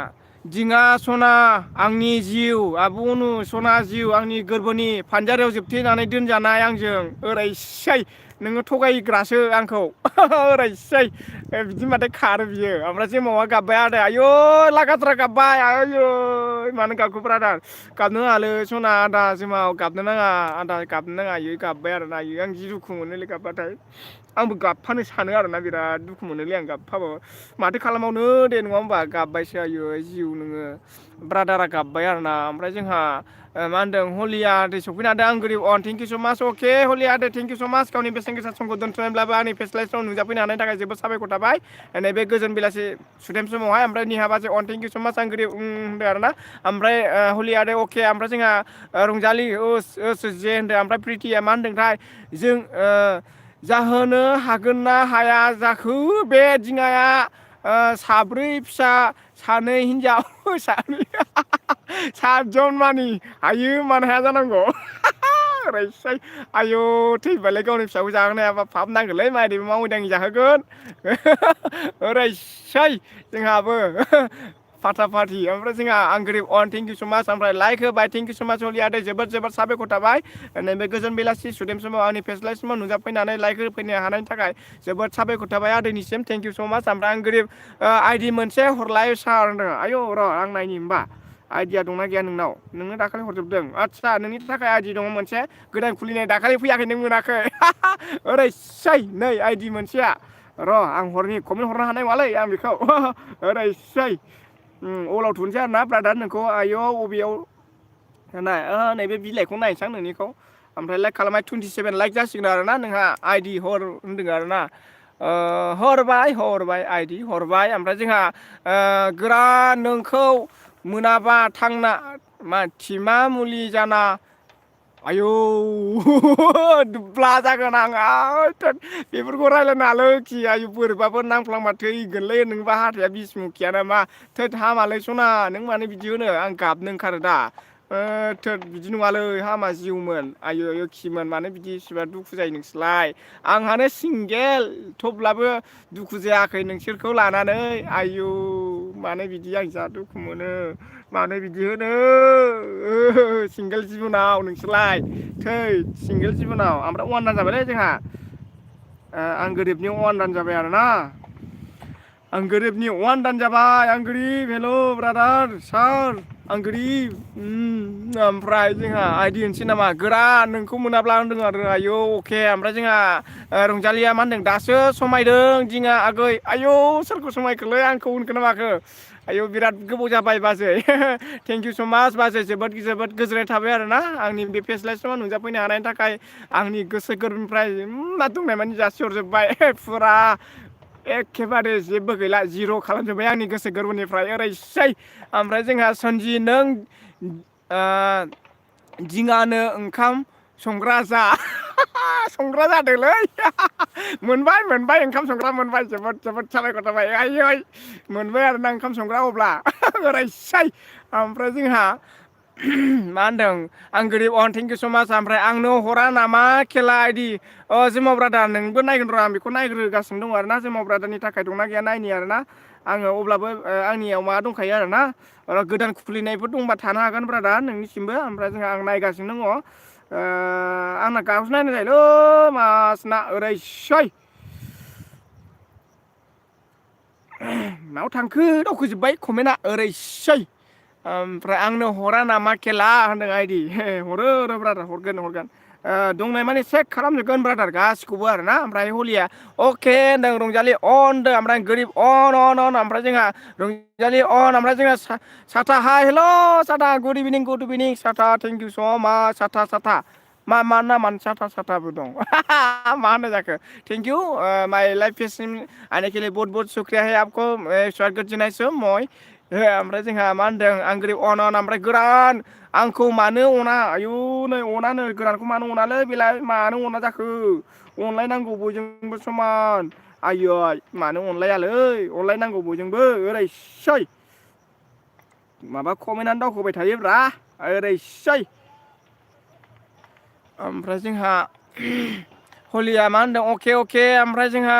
दिङा सना आंनि जिउ आब' अनु सना जिउ आंनि गोरबोनि फानजारियाव जोबथेनानै दोनजानाय आंजों ओरैसै नोङो थगायग्रासो आंखौ ओरैसै बिदि माथो खारो बियो ओमफ्राय जेमावा गाबबाय आदा आयौ लागाद्रा गाबबाय आयौ मानो गाबखो ब्रादार गाबनो नाङालै सना आदा जेमाव गाबनो नाङा आदा गाबनो नाङा इयो गाबबाय आरो ना इयो आं जि दुखु मोनोलै गाबबाथाय आंबो गाबफानो सानो आरोना बिराद दुखु मोनोलै आं गाबफाबो माथो खालामावनो दे नङा होमबा गाबबायसो आयो जिउ नोङो ब्रादारा गाबबाय आरोना ओमफ्राय जोंहा मा होनदों हलिया दै सफैनो हादों आं गोरिब अन थेंक इउ स' माच अके हलिया दे थेंक इउ स' माच गावनि बेसेन गोसा समखौ दोनथ'नायब्लाबो आंनि फेस्लाइसआव नुजाफैनो हानायनि थाखाय जोबोद साबायखर थाबाय नैबे गोजोन बेलासि सुदेम समावहाय ओमफ्राय निहाबाजै अन थेंक इउ स' माच आं गोरिब होनदों आरोना ओमफ्राय हलिया दे अके ओमफ्राय जोंहा रंजालि ओस ओस जे होनदों ओमफ्राय प्रिथिया मा होनदोंथाय जों जाहोनो हागोन ना हाया जाखो बे दिङाया साब्रै फिसा सानै हिनजाव सातजन मानि हायो मानो हाया जानांगौ ओरैसै आयौ थैबालाय गावनि फिसाखौ जाहोनो हायाबा फाब नांगोनलै मायदिबो मावै दाङि जाहोगोन ओरैसै जोंहाबो फाटा फाटि ओमफ्राय जोंहा आं गोरिब अन थेंक इउ स' माच ओमफ्राय लाइक होबाय थेंक इउ स' माच हलिया दे जोबोद जोबोद साबायखर थाबाय नैबे गोजोन बेलासि सुदेम समाव आंनि फेस्लाइ समाव नुजाफैनानै लाइक होफैनो हानायनि थाखाय जोबोद साबायखर थाबाय आदैनिसिम थेंक इउ स' माच ओमफ्राय आं गोरिब आइडि मोनसे हरलाय सार होनदों आयौ र' आं नायनि होमबा आइडिया दंना गैया नोंनाव नोंनो दाखालि हरजोबदों आदसा नोंनि थाखाय आइडि दङ मोनसे गोदान खुलिनाय दाखालि फैयाखै नों मोनाखै ओरैसै नै आइडि मोनसेया र' आं हरनि कमेन्ट हरनो हानाय नङालै आं बेखौ ओरैसै अलाव थुनोसै आरोना ब्रादार नोंखौ आयौ अबेयाव नाय नैबे बिलाइखौ नायनोसै आं नोंनिखौ ओमफ्राय लाइक खालामबाय 27 लाइक जासिगोन आरोना नोंहा आइडि हर होनदों आरोना हरबाय आइडि हरबाय ओमफ्राय जोंहा गोरा नोंखौ मोनाबा थांना मा थिमा मुलि जाना आयौ दुब्ला जागोन आं बेफोरखौ रायज्लायनो हालोखि आयु बोरैबाफोर नांफ्लांबा थैगोनलै नोंबा हाथाया बिसमुखिया नामा थोद हामालै सना नों मानो बिदि होनो आं गाबनो ओंखारो दा थोद बिदि नङालै हामा जिउमोन आयौ खिमोन मानो बिदि इसिबां दुखु जायो नोंसोरलाय आंहानो सिंगेल थेवब्लाबो दुखु जायाखै नोंसोरखौ लानानै आयौ मानो बिदि आं जा दुखु मोनो मानो बिदि होनो सिंगेल जिबनाव नोंसोरलाय थै सिंगेल जिबनाव ओमफ्राय अवान रान जाबायलै जोंहा आं गोरिबनि अवान रान जाबाय आरोना आं गोरिबनि अवान रान जाबाय आं गोरिब हेल' ब्रादार सार आं गोरिब ओमफ्राय जोंहा आइडि होनोसै नामा गोरा नोंखौ मोनाब्ला होनदों आरो आयौ अके ओमफ्राय जोंहा रंजालिया मा होनदों दासो समायदों दिङा आगै आयौ सोरखौ समायखोलै आंखौ होनखो ना माखो आयौ बिराद गोबाव जाबाय बाजै थेंक इउ स' माच बाजै जोबोद जोबोद गोजोननाय थाबाय आरोना आंनि बे फेस्लाइ समाव नुजाफैनो हानायनि थाखाय आंनि गोसो गोरबोनिफ्राय मा दंनाय मानि जासिहरजोब्बाय फुरा एखेबारे जेबो गैला जिर' खालामजोब्बाय आंनि गोसो गोरबोनिफ्राय ओरैसै ओमफ्राय जोंहा सनजि नों दिङानो ओंखाम संग्रा जा संग्रा जादोंलै मोनबाय ओंखाम संग्रा मोनबाय जोबोद साबायखर थाबाय आयै मोनबाय आरो ना ओंखाम संग्रा अब्ला ओरैसै ओमफ्राय जोंहा मा होनदों आं गोरिब अन थेंक इउ स' माच ओमफ्राय आंनो हरा नामा खेला आइडि जोमाव ब्रादार नोंबो नायगोन र' आं बेखौ नायग्रोगासिनो दं आरोना जोमाव ब्रादारनि थाखाय दंना गैया नायनि आरोना आङो अब्लाबो आंनियाव माबा दंखायो आरोना गोदान खुलिनायफोर दंबा थानो हागोन ब्रादार नोंनिसिमबो ओमफ्राय जोंहा आं नायगासिनो दङ आंना गावसो नायनाय जायोलै मासना ओरैसै मायाव थांखो दावखोजोब्बाय कमेन्टआ ओरैसै ओमफ्राय आंनो हरा नामा खेला होनदों आइदि हरो र' ब्रादार हरगोन दंनाय माने चेक खालामजोबगोन ब्रादार गासिखौबो आरो ना ओमफ्राय हलिया अके होनदों रंजालि अन होनदों ओमफ्राय गोरिब अन ओमफ्राय जोंहा रंजालि अन ओमफ्राय जोंहा साथा हाय हेल' साथा गुड इभिनिं साथा थेंक इउ स' माच साथा मा नामान साथाबो दं मा होनो जाखो थेंक यू माय लाइफ फेसिम आने के लिए बहुत बहुत शुक्रिया है आपको स्वागत जनायसो मय ओमफ्राय जोंहा मा होनदों आं गोरिब अन ओमफ्राय गोरान आंखौ मानो अना आयु नै अनानो गोरानखौ मानो अनालै बेलाय मानो अना जाखो अनलायनांगौ बयजोंबो समान आयै मानो अनलायालै अनलायनांगौ बयजोंबो ओरैसै माबा कमेन्टआनो दावखोबाय थायोब्रा ओरैसै ओमफ्राय जोंहा हलिया मा होनदों अके ओमफ्राय जोंहा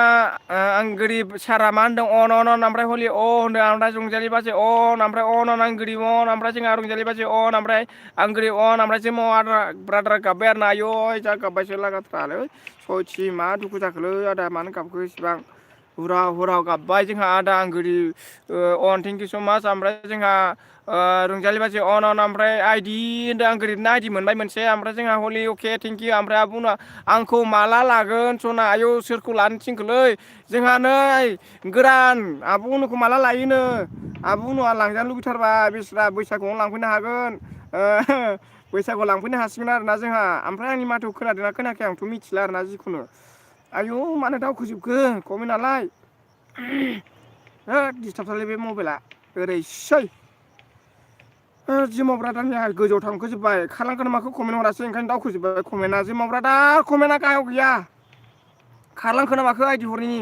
आं गोरिब सारा मा होनदों अन ओमफ्राय हलि होनदों ओमफ्राय रंजालि बाजै अन ओमफ्राय अन आं गोरिब अन ओमफ्राय जोंहा रंजालि बाजै अन ओमफ्राय आं गोरिब अन ओमफ्राय जों ब्रादार गाबबाय आरो ना आयौ जा गाबबायसो लागाथ्रालै सयथि मा दुखु जाखोलै आदा मानो गाबखो इसिबां हुराव गाबबाय जोंहा आदा आं गोरिब अन थेंक इउ स' माच ओमफ्राय जोंहा रंजालि बाजै अन ओमफ्राय आइदि होनदों आं गोरिबना आइदि मोनबाय मोनसे ओमफ्राय जोंहा हलि अके थेंक इउ ओमफ्राय आबुना आंखौ माला लागोन सना आयौ सोरखौ लानो थिनखोलै जोंहा नै गोरान आब' उनुखौ माला लायोनो आब' उनुआ लांजानो लुबैथारबाय बेस्रा बैसागुआवनो लांफैनो हागोन बैसागुआव लांफैनो हासिगोन आरोना जोंहा ओमफ्राय आंनि माथोखौ खोनादोंना खोनायाखै आंथ' मिथिला आरोना जिखुनु आयौ मानो दावखोजोबखो कमेन्टआलाय डिस्टार्बथारलै बे मबाइला ओरैसै जिमाव ब्रादारनिया गोजौआव थांखोजोब्बाय खारलांखोना माखौ कमेन्ट हरासै ओंखायनो दावखोजोब्बाय कमेन्टआ जिमाव ब्रादार कमेन्टआ गाहायाव गैया खारलांखोना माखो आइदि हरैनि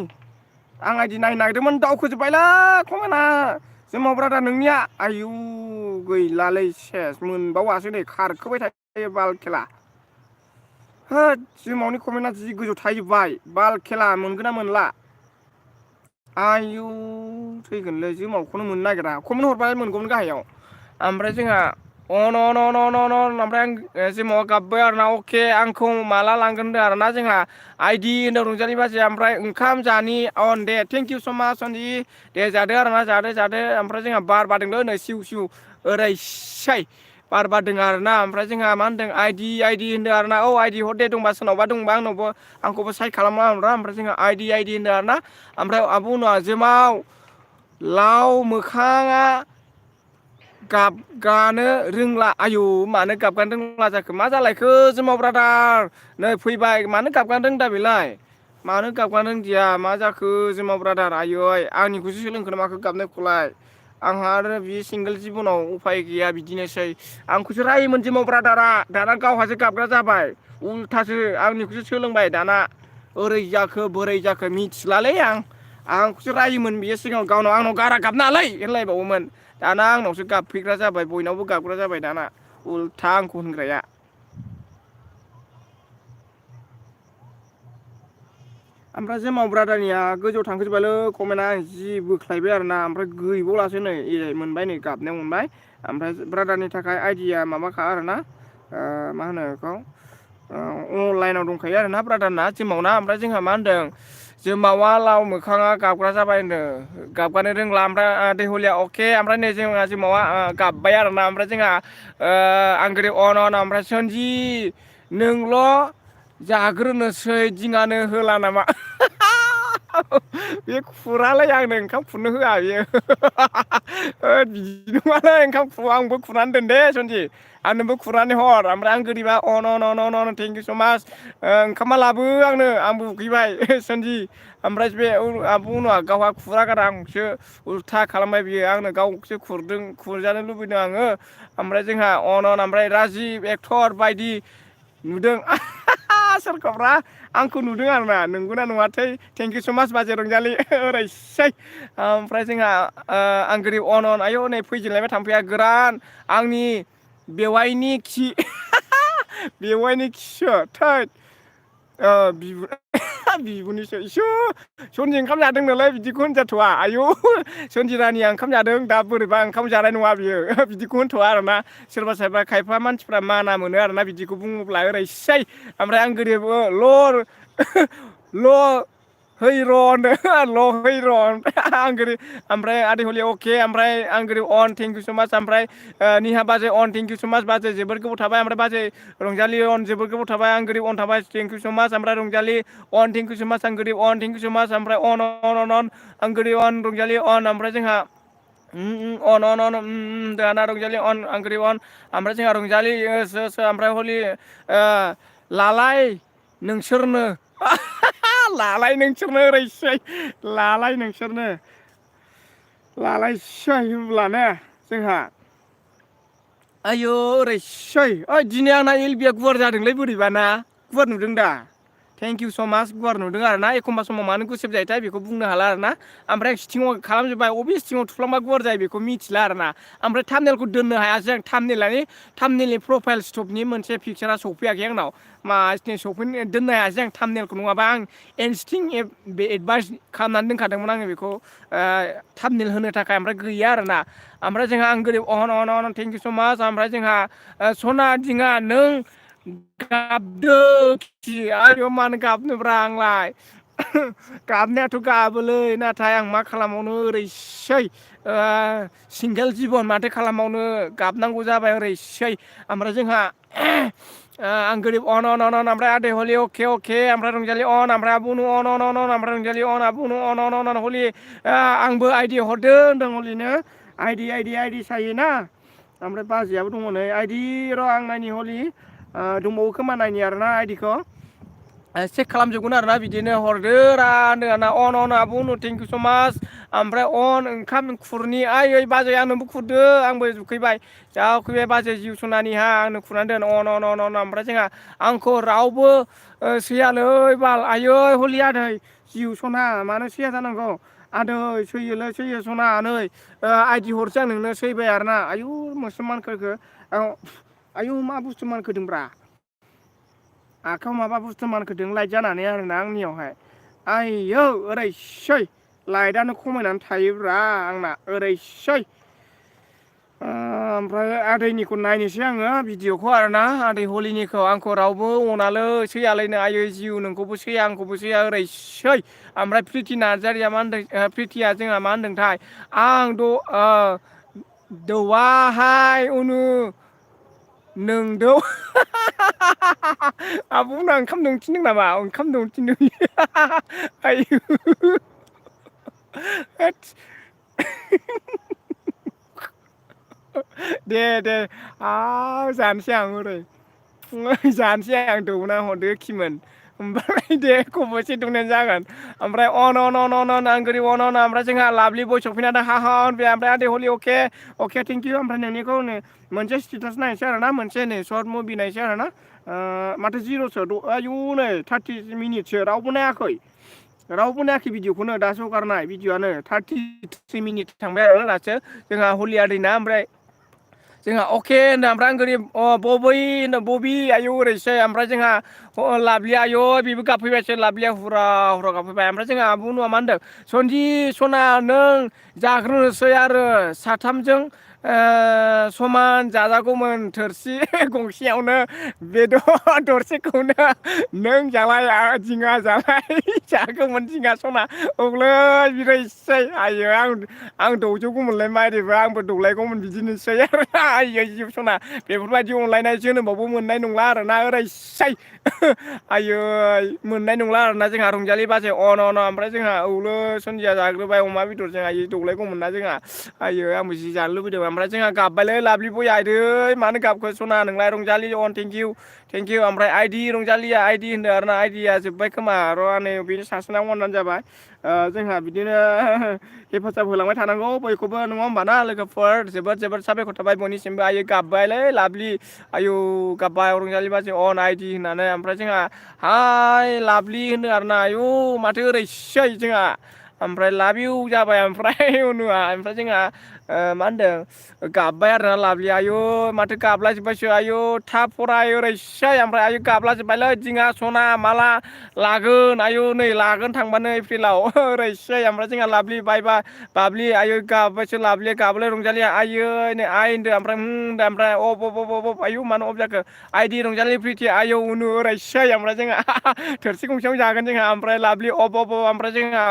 आं आइदि नायनो नागिरदोंमोन दावखोजोब्बायलै कमेन्टआ जिमाव ब्रादार नोंनिया आयु गैलालै सेस मोनबावासो नै खारखोबाय थायो बाल खेला जिमावनि कमेन्टआ जि गोजौ थाहैजोब्बाय बाल खेला मोनगोन ना मोनला आयु थैगोनलै जिमावखौनो मोननो नागिरा कमेन्ट हरबाय मोनगौमोन गाहायाव ओमफ्राय जोंहा अन ओमफ्राय आं जिमाव गाबबाय आरोना अके आंखौ माला लांगोन होनदों आरोना जोंहा आइदि होनदों रंजालि बाजै ओमफ्राय ओंखाम जानि अन दे थेंक इउ स' माच सनजि दे जादो आरोना जादो ओमफ्राय जोंहा बार बारदोंलै नै सिउ ओरैसै बार बारदों आरोना ओमफ्राय जोंहा मा होनदों आइदि होनदों आरोना औ आइदि हर दे दंबा सोरनावबा दंबा आंखौबो साइड खालामना हरना ओमफ्राय जोंहा आइदि होनदों आरोना ओमफ्राय आब' उनाव जिमाव लाव मोखाङा गाबगानो रोंला आयु मानो गाबगानो रोंला जाखो मा जालायखो जिमाव ब्रादार नै फैबाय मानो गाबगानो रोंदा बेलाय मानो गाबगानो रोंदिया मा जाखो जिमाव ब्रादार आयै आंनिखौसो सोलोंखोना माखो गाबनायखौलाय आंहा आरो बे सिंगोल जिबनाव उफाय गैया बिदिनोसै आंखौसो रायोमोन जिमाव ब्रादारा दाना गावहासो गाबग्रा जाबाय उल्थासो आंनिखौसो सोलोंबाय दाना ओरै जाखो बोरै जाखो मिथिलालै आंखौसो रायोमोन बियो सिगाङाव गावनाव आंनाव गारा गाबनाङालै होनलायबावोमोन दाना आंनावसो गाबफैग्रा जाबाय बयनावबो गाबग्रा जाबाय दाना उल्था आंखौ होनग्राया ओमफ्राय जिमाव ब्रादारनिया गोजौआव थांखोजोब्बायलै कमेन्टआ जि बोख्लायबाय आरोना ओमफ्राय गैबावलासो नै मोनबाय नै गाबनायाव मोनबाय ओमफ्राय ब्रादारनि थाखाय आइडिया माबाखा आरोना मा होनो बेखौ अनलाइनाव दंखायो आरोना ब्रादारना जिमावना ओमफ्राय जोंहा मा होनदों जिमावा लाव मोखाङा गाबग्रा जाबाय होनदों गाबगानो रोंला ओमफ्राय दैहलिया अके ओमफ्राय नै जोंहा जिमावा गाबबाय आरोना ओमफ्राय जोंहा आंग्रि अन ओमफ्राय सोनजि नोंल' जाग्रोनोसै दिङानो होला नामा बे खुरालै आंनो ओंखाम खुरनो होआ बियो बिदि नङालै ओंखाम आंबो खुरनानै दोन दे सनजि आंनोबो खुरनानै हर ओमफ्राय आं गोरिबा अन थेंक इउ स' माच ओंखामा लाबो आंनो आंबो उखैबाय सनजि ओमफ्राय बे आब' उनाव गावहा खुरा गारा आंखौसो उल्था खालामबाय बियो आंनो गावसो खुरजानो लुबैदों आङो ओमफ्राय जोंहा अन ओमफ्राय राजिब एक्टर बायदि नुदों सोरखौब्रा आंखौ नुदों आरोना नंगौना नङाथाय थेंक इउ स' माच बाजै रंजालि ओरैसै ओमफ्राय जोंहा आं गोरिब अन आयौ नै फैजेनलायबाय थांफैया गोरान आंनि बेवाइनि खिसो थैद बिबुनिसो इसु सनजि ओंखाम जादों नालाय बिदिखौ होनजाथ'वा आयौ सनजि रानिया ओंखाम जादों दा बोरैबा ओंखाम जानाय नङा बियो बिदिखौ होनथ'वा आरोना सोरबा खायफा मानसिफ्रा माना मोनो आरोना बिदिखौ बुङोब्ला ओरैसै ओमफ्राय आं गोरिब ल' हैरन ल हैरन आंगुरि ओमफ्राय आदै हलि अके ओमफ्राय आंगुरि अन थेंक इउ सो माच ओमफ्राय निहा बाजै अन थेंक इउ सो माच बाजै जोबोर गोबाव थाबाय ओमफ्राय बाजै रंजालि अन जोबोर गोबाव थाबाय आंगुरि अन थाबाय थेंक इउ सो माच ओमफ्राय रंजालि अन थेंक इउ सो माच आंगुरि अन थेंक इउ सो माच ओमफ्राय अन आंगुरि अन रंजालि अन ओमफ्राय जोंहा अन दाना रंजालि अन आंगुरि अन ओमफ्राय जोंहा रंजालि ओमफ्राय हलि लालाय नोंसोरनो लालाय नोंसोरनो ओरैसै लालाय नोंसोरनो लालायसै होनब्लानो जोंहा आयौ ओरैसै ओइ दिनै आंना एलबिया गुवार जादोंलै बोरैबाना गुवार नुदों दा थेंक इउ सो माच गुवार नुदों आरो ना एखमबा समाव मानो गुसेब जायोथाय बेखौ बुंनो हाला आरो ना ओमफ्राय सिङाव खालामजोब्बाय अबे सिङाव थुफ्लांबा गुवार जायो बेखौ मिथिला आरो ना ओमफ्राय थामनेलखौ दोननो हायासै आं थामनेलनि प्रफाइल स्टपनि मोनसे पिकचारा सौफैयाखै आंनाव मा सौफैनो दोननो हायासै आं थामनेलखौ नङाबा आं एनस्टिं बे एडभान्स खालामनानै दोनखादोंमोन आङो बेखौ थामनेल होनो थाखाय ओमफ्राय गैया आरो ना ओमफ्राय जोंहा आं गोरिब अन थेंक इउ स माच ओमफ्राय जोंहा सना दिङा नों गाबदो आयौ मानो गाबनोब्रा आंलाय गाबनायाथ' गाबोलै नाथाय आं मा खालामबावनो ओरैसै सिंगेल जिबन माथो खालामबावनो गाबनांगौ जाबाय ओरैसै ओमफ्राय जोंहा आं गोरिब अन ओमफ्राय आदै हलि अके ओमफ्राय रंजालि अन ओमफ्राय आबुनु अन ओमफ्राय रंजालि अन आबुनु अन हलि आंबो आइडि हरदों होनदों हलिनो आइडि सायोना ओमफ्राय बाजैयाबो दङ नै आइडि र' आं नायनि हलि दंबावो खोमा नायनि आरोना आइडिखौ चेक खालामजोबगोन आरोना बिदिनो हरदो रानो अन आबुनु थेंक इउ स माच ओमफ्राय अन ओंखाम खुरनि ओइ बाजै आंनोबो खुरदो आंबो उखैबाय जा उखैबाय बाजै जिउ सनानिहा आंनो खुरनानै दोन अन ओमफ्राय जोंहा आंखौ रावबो सैयालै बाल आयै हलि आदै जिउ सना मानो सैया जानांगौ आदै सैयो सना नै आइडि हरसै आं नोंनो सैबाय आरोना आयु मुसलमानखो आयु मा बुस्थु मानखोदोंब्रा आखायाव माबा बुस्थु मानखोदों लाइट जानानै आरोना आंनियावहाय आयौ ओरैसै लाइटआनो खमायनानै थायोब्रा आंना ओरैसै ओमफ्राय आदैनिखौ नायनोसै आङो भिडिअखौ आरोना आदै हलिनिखौ आंखौ रावबो अनालै सैयालायनो आयै जिउ नोंखौबो सैया आंखौबो सैया ओरैसै ओमफ्राय प्रिति नार्जारिया मा होनदों प्रितिया जोंहा मा होनदोंथाय आं दौवाहाय उनु नोंदौ आब'मोनहा ओंखाम दौनो थिनदों नामा ओंखाम दौनो थिनदों आयु दे जानोसै आं ओरै जानोसै आं दौना हरदो खिमोन ओमफ्राय दे खब'से दौनायानो जागोन ओमफ्राय अन आं गोरिब अन ओमफ्राय जोंहा लाभलि बय सफैना हा ओमफ्राय आदै हलि अके थेंक इउ ओमफ्राय नोंनिखौ नै मोनसे स्टेटास नायनोसै आरोना मोनसे नै सर्ट मुभि नायनोसै आरोना माथो जिर'सो आयु नै 30 मिनिटसो रावबो नायाखै भिडिअखौनो दासो हगारनाय भिडिअआनो 33 मिनिट थांबाय आरो दासो जोंहा हलि आदैना ओमफ्राय जोंहा अके होनदों ओमफ्राय आं गोरिब बबि आयौ ओरैसै ओमफ्राय जोंहा लाभलि आयौ बेबो गाबफैबायसो लाभलिया हुरा गाबफैबाय ओमफ्राय जोंहा बुनुआ मा होनदों सनजि सना नों जाग्रोनोसै आरो साथामजों समान जाजागौमोन थोरसि गंसेयावनो बेदर दरसेखौनो नों जालाय दिङा जालाय जागौमोन दिङा सना औलै बिदिसै आयो आं दौजौगौमोनलाय मारैबा आंबो दौलायगौमोन बिदिनोसै आयै जिउ सना बेफोरबायदि अनलायनाय जोनोमावबो मोननाय नंला आरोना ओरैसै आयै मोननाय नंला आरोना जोंहा रंजालि बाजै अन ओमफ्राय जोंहा औलै सन्जिया जाग्रोबाय अमा बेदरजों आयै दौलायगौमोन ना जोंहा आयै आंबो जि जानो लुबैदों ओमफ्राय जोंहा गाबबायलै लाभलि बया आइदै मानो गाबखो सना नोंलाय रंजालि अन थेंक इउ ओमफ्राय आइडि रंजालिया आइडि होनदों आरोना आइडिया जोब्बाय खोमा र' नै बेनि सासेना अननानै जाबाय जोंहा बिदिनो हेफाजाब होलांबाय थानांगौ बयखौबो नङा होमबा ना लोगोफोर जोबोद साबायखर थाबाय बयनिसिमबो आयै गाबबायलै लाभलि आयौ गाबबाय रंजालि बाजै अन आइडि होननानै ओमफ्राय जोंहा हाय लाभलि होनदों आरोना आयौ माथो ओरैसै जोंहा ओमफ्राय लाभ इउ जाबाय ओमफ्राय उनुआ ओमफ्राय जोंहा मा होनदों गाबबाय आरोना लाभलि आयु माथो गाबलाजोब्बायसो आयु थाब फराय ओरैसै ओमफ्राय आयु गाबलाजोब्बायलै दिङा सना माला लागोन आयु नै लागोन थांबानो एप्रिलाव ओरैसै ओमफ्राय जोंहा लाभलि बाय बाय बाबलि आयु गाबबायसो लाभलि गाबलै रंजालिया आयै नै आइ होनदो ओमफ्राय होनदो ओमफ्राय अब आयु मानो अब जाखो आइदि रंजालि प्रिथि आयौ उनु ओरैसै ओमफ्राय जोंहा थोरसि गंसेयाव जागोन जोंहा ओमफ्राय लाभलि अब ओमफ्राय जोंहा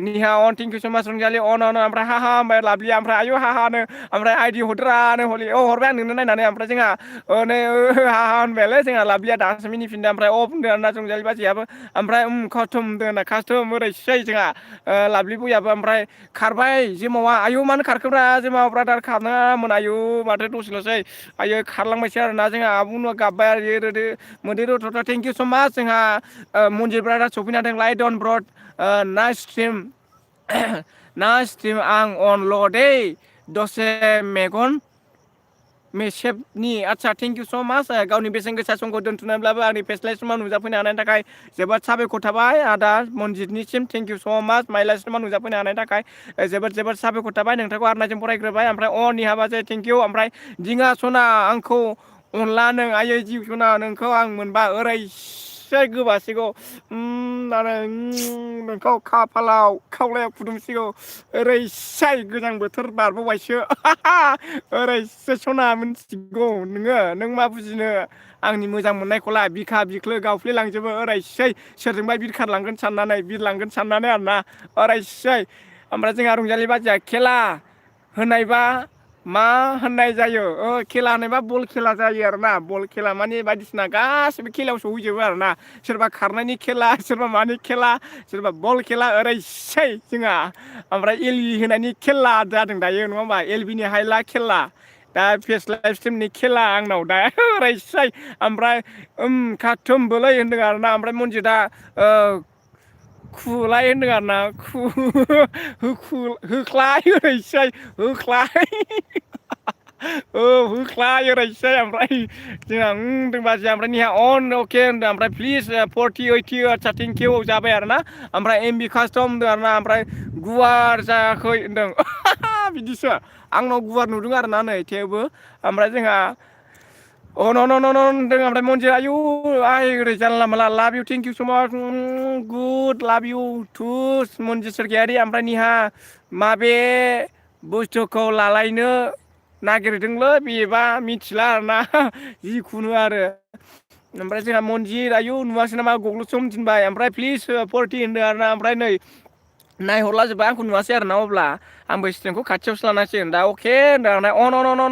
निहा अन थेंकिउ स माच रंजालि अन ओमफ्राय हा ओमफ्राय लाभलि ओमफ्राय आयु हानो ओमफ्राय आइदि हरदोरानो हलि हरबाय आं नोंनो नायनानै ओमफ्राय जोंहा नै हा होनबायलै जोंहा लाभलिया दासो मिनिफिनदों ओमफ्राय बुंदो आरोना रंजालि बाजैयाबो ओमफ्राय खथम होनदों खास्थम ओरैसै जोंहा लाभलि बयाबो ओमफ्राय खारबाय जेमावा आयु मानो खारखोब्रा जेमाव ब्रादार खारनाङामोन आयु माथो दसेल'सै आयो खारलांबायसै आरोना जोंहा बुंनो गाबबाय आरो रोदो मोदै रथ'था थेंकिउ स माच जोंहा मन्जित ब्रादार सफैनो हादों लाइट अन ब्रड ना स्ट्रिम ना स्ट्रिम आं अनल' दै दसे मेगन मेसेबनि आदसा थेंकिउ स माच गावनि बेसेन गोसा समखौ दोन्थ'नानैब्लाबो आंनि फेस्लाय समाव नुजाफैनो हानायनि थाखाय जोबोद साबायखर थाबाय आदा मन्जितनिसिम थेंकिउ स माच माइला सिनेमा नुजाफैनो हानायनि थाखाय जोबोद साबायखर थाबाय नोंथांखौ आरनायजों फरायग्रोबाय ओमफ्राय निहा बाजै थेंकिउ ओमफ्राय दिङा सना आंखौ अनला नों आयै जिउ सना नोंखौ आं मोनबा ओरैसै गोबासिगौ नोंखौ खाफालाव खावलायाव खुदुमसिगौ ओरैसै गोजां बोथोर बारबोबायसो ओरैसो सना मिथिगौ नों मा बुजिनो आंनि मोजां मोननायखौलाय बिखा बिख्लो गावफ्लेलांजोबो ओरैसै सोरजोंबा बिरखारलांगोन साननानै बिरलांगोन साननानै आरोना ओरैसै ओमफ्राय जोंहा रंजालि बाजाया खेला होनायबा मा होननाय जायो खेला होनायबा बल खेला जायो आरोना बल खेला माने बायदिसिना गासिबो खेलायाव सहैजोबो आरोना सोरबा खारनायनि खेला सोरबा मानि खेला सोरबा बल खेला ओरैसै जोंहा ओमफ्राय एलबि होनायनि खेला जादों दायो नङा होमबा एलबिनि हायला खेला दा फेस लाइभ स्ट्रिमनि खेला आंनाव दा ओरैसै ओमफ्राय खाथुमबोलै होनदों आरोना ओमफ्राय मन्जितआ खुलाय होनदों आरोना होख्लाय ओरैसै होख्लाय होख्लाय ओरैसै ओमफ्राय जोंहा होनदों बाजैया ओमफ्राय निहा अन अके होनदों ओमफ्राय प्लिज 4080 आदसा थेंकिउ जाबाय आरोना ओमफ्राय एमबि कास्टम होनदों आरोना ओमफ्राय गुवार जायाखै होनदों बिदिसो आंनाव गुवार नुदों आरोना नै थेवबो ओमफ्राय जोंहा होनदों ओमफ्राय मन्जित आयु आइ ओरै जानला माला लाभ इउ थेंकिउ स माच गुड लाभ इउ टु मन्जित सोरगियारि ओमफ्राय निहा माबे बुस्थुखौ लालायनो नागिरदोंलै बेबा मिथिला आरोना जिखुनु आरो ओमफ्राय जोंहा मन्जित आयु नुवासै नामा गग्ल'सोम थिनबाय ओमफ्राय प्लिज 40 होनदों आरोना ओमफ्राय नै नायहरला जोब्बाय आंखौ नुवासै आरोना अब्ला आंबो स्ट्रिमखौ खाथियावसो लानांसिगोन दा अके होनदों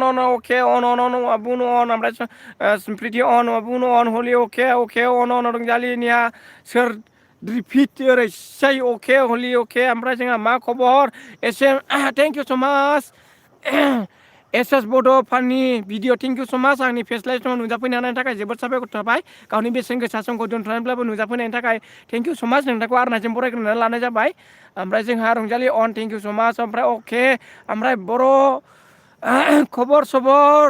अन अके अन बुनो अन ओमफ्राय प्रिथि अन बुनो अन हलि अके अन रंजालि निहा सोर रिपिट ओरैसै अके हलि अके ओमफ्राय जोंहा मा खबर एसे थेंकिउ स माच एस बड' फाननि भिडिअ थेंकिउ स माच आंनि फेस्लाय समाव नुजाफैनो हानायनि थाखाय जोबोद साबायखर थाबाय गावनि बेसेन गोसा समखौ दोन्थ'नानैब्लाबो नुजाफैनायनि थाखाय थेंकिउ स माच नोंथांखौ आरनायजों बरायग्रोनानै लानाय जाबाय ओमफ्राय जोंहा रंजालि अन थेंकिउ स माच ओमफ्राय अके ओमफ्राय बर' खबर सबर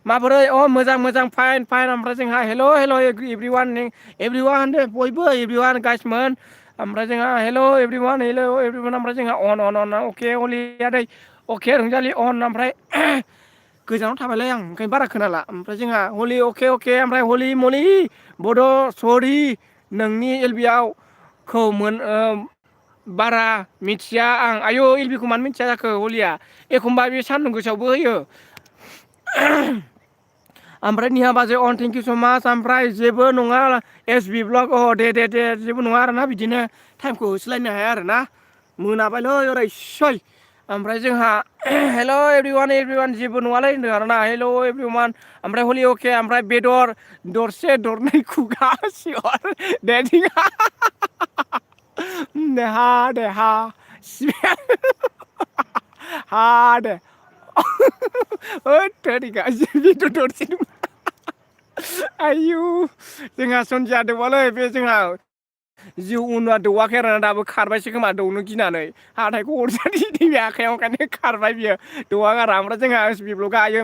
माबोरै मोजां फाइन ओमफ्राय जोंहा हेल' एभ्रिवान होनदो बयबो एभ्रिवान गाइसमोन ओमफ्राय जोंहा हेल' एभ्रिवान ओमफ्राय जोंहा अन अके हलिया दै अके रंजालि अन ओमफ्राय गोजानाव थाबायलै आं ओंखायनो बारा खोनाला ओमफ्राय जोंहा हलि अके ओमफ्राय हलि मलि बड' सरि नोंनि एलबिआव खौ बारा मिथिया आं आयु एलबिखौ मानो मिथिया जाखो हलिया एखमबा बे सान्दुं गोसायावबो होयो ओमफ्राय निहा बाजै अन थेंकिउ स माच ओमफ्राय जेबो नङा एसबि ब्लग दे जेबो नङा आरोना बिदिनो टाइमखौ होसोलायनो हाया आरोना मोनाबायलै ओरैसै ओमफ्राय जोंहा हेल' एभ्रिवान जेबो नङालै होनदों आरोना हेल' एभ्रिवान ओमफ्राय हलि अके ओमफ्राय बेदर दरसे दरनै खुगा सियर दे हा दे बेदर दरसे आयु जोंहा सनजिया दंबालै बे जोंहा जिउ उनआ दौवाखै आरोना दाबो खारबायसो खोमा दौनो गिनानै हाथायखौ अरजानि नैबे आखायाव ओंखायनो खारबाय बियो दौवा गारा ओमफ्राय जोंहा एसबि ब्लगा हायो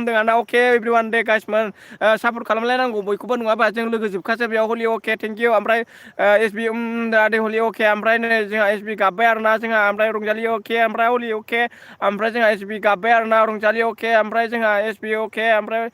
जोंहाना अके एभ्रिवान दे गाइसमोन सापर्ट खालामलायनांगौ बयखौबो नङाबा जों लोगो जोबखासो बेयाव हलि अके थेंक इउ ओमफ्राय एसबि दादे हलि अके ओमफ्राय नै जोंहा एसबि गाबबाय आरोना जोंहा ओमफ्राय रंजालि अके ओमफ्राय हलि अके ओमफ्राय जोंहा एसबि गाबबाय आरोना रंजालि अके ओमफ्राय जोंहा एसबि अके ओमफ्राय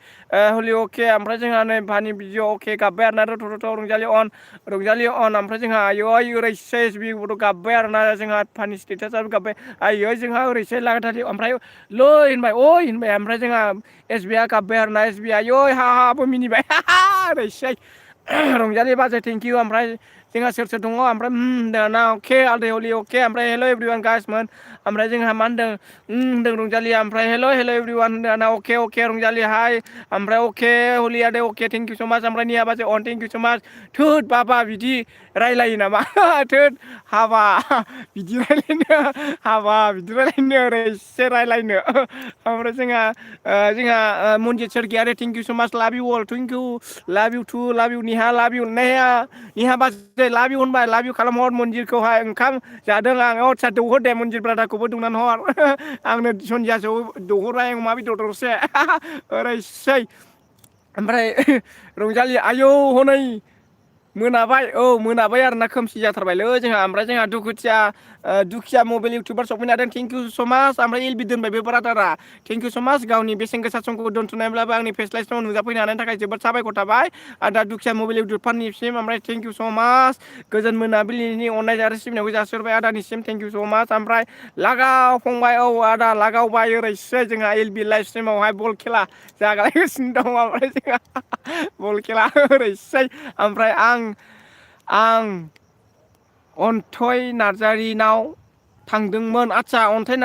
हलि अके ओमफ्राय जोंहा नै भानि भिडिअ अके गाबबाय आरोना रथ' रंजालि अन ओमफ्राय जोंहा आयै ओरैसो एसबि गाबबाय आरोना जोंहा फानि स्टेटासआबो गाबबाय आयै जोंहा ओरैसो लागाथारि ओमफ्राय लै होनबाय ओइ होनबाय ओमफ्राय जोंहा एसबि आ गाबबाय आरोना एसबि आयै हाबो मिनिबाय ओरैसै रंजालि बाजै थेंक इउ ओमफ्राय जोंहा सोर दङ ओमफ्राय दाना अके आलदै हलि अके ओमफ्राय हेल' एभ्रिवान गाइसमोन ओमफ्राय जोंहा मा होनदों रंजालिया ओमफ्राय हेल' एभ्रिवान दाना अके अके रंजालि हाय ओमफ्राय अके हलि आदे अके थेंक इउ स माच ओमफ्राय निया बाजै अन थेंक इउ स माच थोद बाबा बिदि रायलायो नामा थोद हाबा बिदि रायलायनो हाबा बिदि रायलायनो ओरै एसे रायलायनो ओमफ्राय जोंहा मनजित सोरगियारि थेंक इउ स माच लाभ इउ अल थेंक इउ लाभ इउ टु लाभ इउ निहा लाभ इउ निहा बाजै लाभ इउ होनबाय लाभ इउ खालामहर मन्दिरखौहाय ओंखाम जादों आं आदसा दौहर दे मन्दिर ब्रादारखौबो दौनानै हर आंनो सन्धियासो दौहरबाय अमा बेदर दरसे ओरैसै ओमफ्राय रंजालि आयौ हनै मोनाबाय मोनाबाय आरोना खोमसि जाथारबायलै जोंहा ओमफ्राय जोंहा दुखिया मबाइल इउटुबार सफैनो हादों थेंक इउ स माच ओमफ्राय एलबि दोनबाय बे ब्रादारा थेंक इउ स माच गावनि बेसेन गोसा समखौ दोनथ'नायब्लाबो आंनि फेस लाइभआव नुजाफैनो हानायनि थाखाय जोबोद साबायखर थाबाय आरो दा दुखिया मबाइल इउटुबारनिसिम ओमफ्राय थेंक इउ स माच गोजोन मोनाबिलिनि अननाय आरो सिबिनायखौ जासिहरबाय आदानिसिम थेंक इउ स माच ओमफ्राय लागाव फंबाय आदा लागावबाय ओरैसो जोंहा एलबि लाइभ स्ट्रिमावहाय बल खेला जागासिनो दङ ओमफ्राय जोंहा बल खेला ओरैसै ओमफ्राय आं अन्थय नार्जारिनाव थांदोंमोन आदसा अन्थनि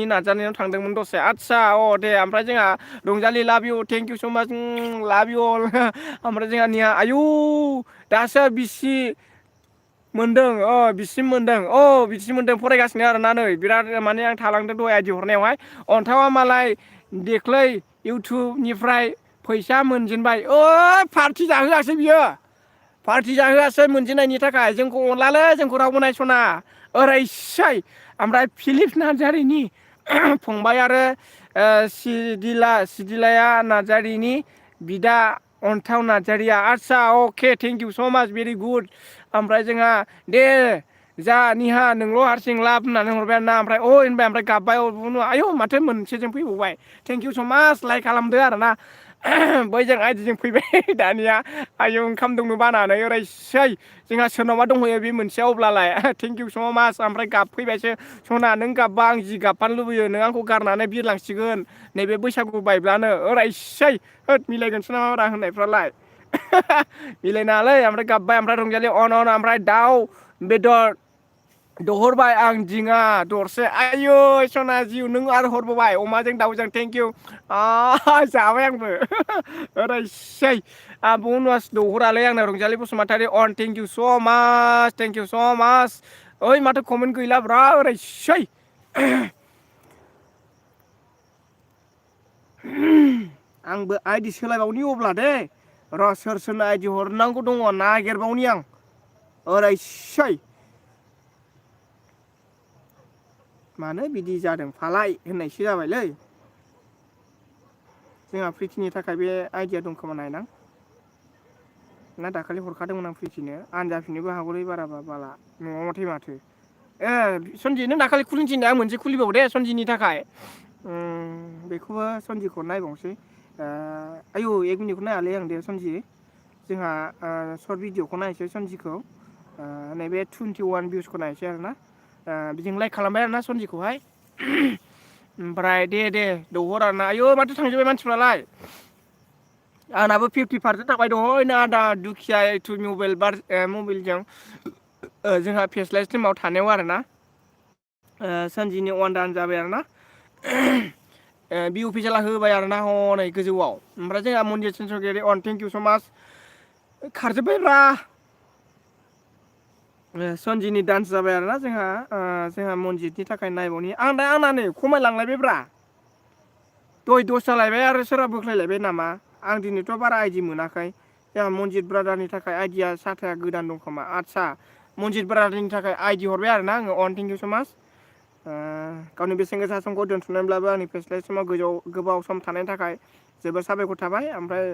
नार्जारिनाव थांदोंमोन दसे आदसा दे ओमफ्राय जोंहा रंजालि लाभ इउ थेंक इउ स माच लाभ इउ अल ओमफ्राय जोंहा निया आयौ दासो बिसि मोनदों बिसिम मोनदों फरायगासिनो आरोना नै बिराद माने आं थालांदों दहाय आइदि हरनायावहाय अन्थावा मालाय देख्लै इउटुबनिफ्राय फैसा मोनजेनबाय पार्टि जाहोआसै बियो पार्टि जाहोआसै मोनजेननायनि थाखाय जोंखौ अनलालै जोंखौ रावबो नायस'ना ओरैसै ओमफ्राय फिलिप नार्जारिनि फंबाय आरो सिदिलाया नार्जारिनि बिदा अन्थाव नार्जारिया आदसा अके थेंक इउ स माच भेरि गुड ओमफ्राय जोंहा दे जा निहा नोंल' हारसिं लाब होननानै हरबाय आरोना ओमफ्राय होनबाय ओमफ्राय गाबबाय आयौ माथो मोनसेजों फैबावबाय थेंक इउ स माच लाइक खालामदो आरोना बैजों आइदिजों फैबाय दानिया आयौ ओंखाम दौनो बानानै ओरैसै जोंहा सोरनावबा दंहैयो बे मोनसेया अब्लालाय थेंक इउ स माच ओमफ्राय गाबफैबायसो सना नों गाबबा आं जि गाबफानो लुबैयो नों आंखौ गारनानै बिरलांसिगोन नैबे बैसागु बायब्लानो ओरैसै मिलायगोनसो नामा होननायफ्रालाय मिलायनाङालै ओमफ्राय गाबबाय ओमफ्राय रंजालि अन ओमफ्राय दाउ बेदर दहरबाय आं दिङा दरसे आयौ सना जिउ नों आरो हरबावबाय अमाजों दाउजों थेंक इउ जाबाय आंबो ओरैसै बनुवास दौहरालै आंनो रंजालि बसुमतारी अन थेंक इउ स माच माथो कमेन्ट गैलाब्रा ओरैसै आंबो आइदि सोलायबावनि अब्ला दे र' सोरनो आइदि हरनांगौ दङ नागिरबावनि आं ओरैसै मानो बिदि जादों फालाय होननायसो जाबायलै जोंहा प्रितिनि थाखाय बे आइडिया दंखोमा नायनां ना दाखालि हरखादोंमोन आं प्रितिनो आनजाफिननोबो हागौलै बाराबा बाला न'आव माथो सनजि नों दाखालि खुलिनोसै आं मोनसे खुलिबाव दे सनजिनि थाखाय बेखौबो सनजिखौ नायबावनोसै आयौ 1 मिनिटखौ नायालै आं दे सनजि जोंहा सर्ट भिडिअखौ नायनोसै सनजिखौ नैबे 21 भिउसखौ नायनोसै आरोना बिजों लाइक खालामबाय आरोना सनजिखौहाय ओमफ्राय दे दौहर आरोना आयौ माथो थांजोब्बाय मानसिफ्रालाय आंनाबो 50% थांबाय दहयनो आदा दुखिया इउटुब मबाइलजों जोंहा फेस लाइभ स्ट्रिमाव थानायाव आरोना सनजिनि अवान दान जाबाय आरोना बिउ फैसाला होबाय आरोना हनै गोजौआव ओमफ्राय जोंहा मन्दिर सेन्सगेरि अन थेंक इउ स माच खारजोब्बायब्रा सनजिनि डान्स जाबाय आरोना जोंहा मन्जितनि थाखाय नायबावनि आंना नै खमायलांलायबायब्रा दय 10 जालायबाय आरो सोरबा बोख्लायलायबाय नामा आं दिनैथ' बारा आइदि मोनाखै जोंहा मनजित ब्रादारनि थाखाय आइडिया साथाया गोदान दं खोमा आदसा मनजित ब्रादारनि थाखाय आइडि हरबाय आरो ना आङो अन थेंक इउ सो माच गावनि बेसेन गोसा समखौ दोनथुमनानैब्लाबो आंनि फेस्लाय समाव गोबाव सम थानायनि थाखाय जोबोद साबायखर थाबाय ओमफ्राय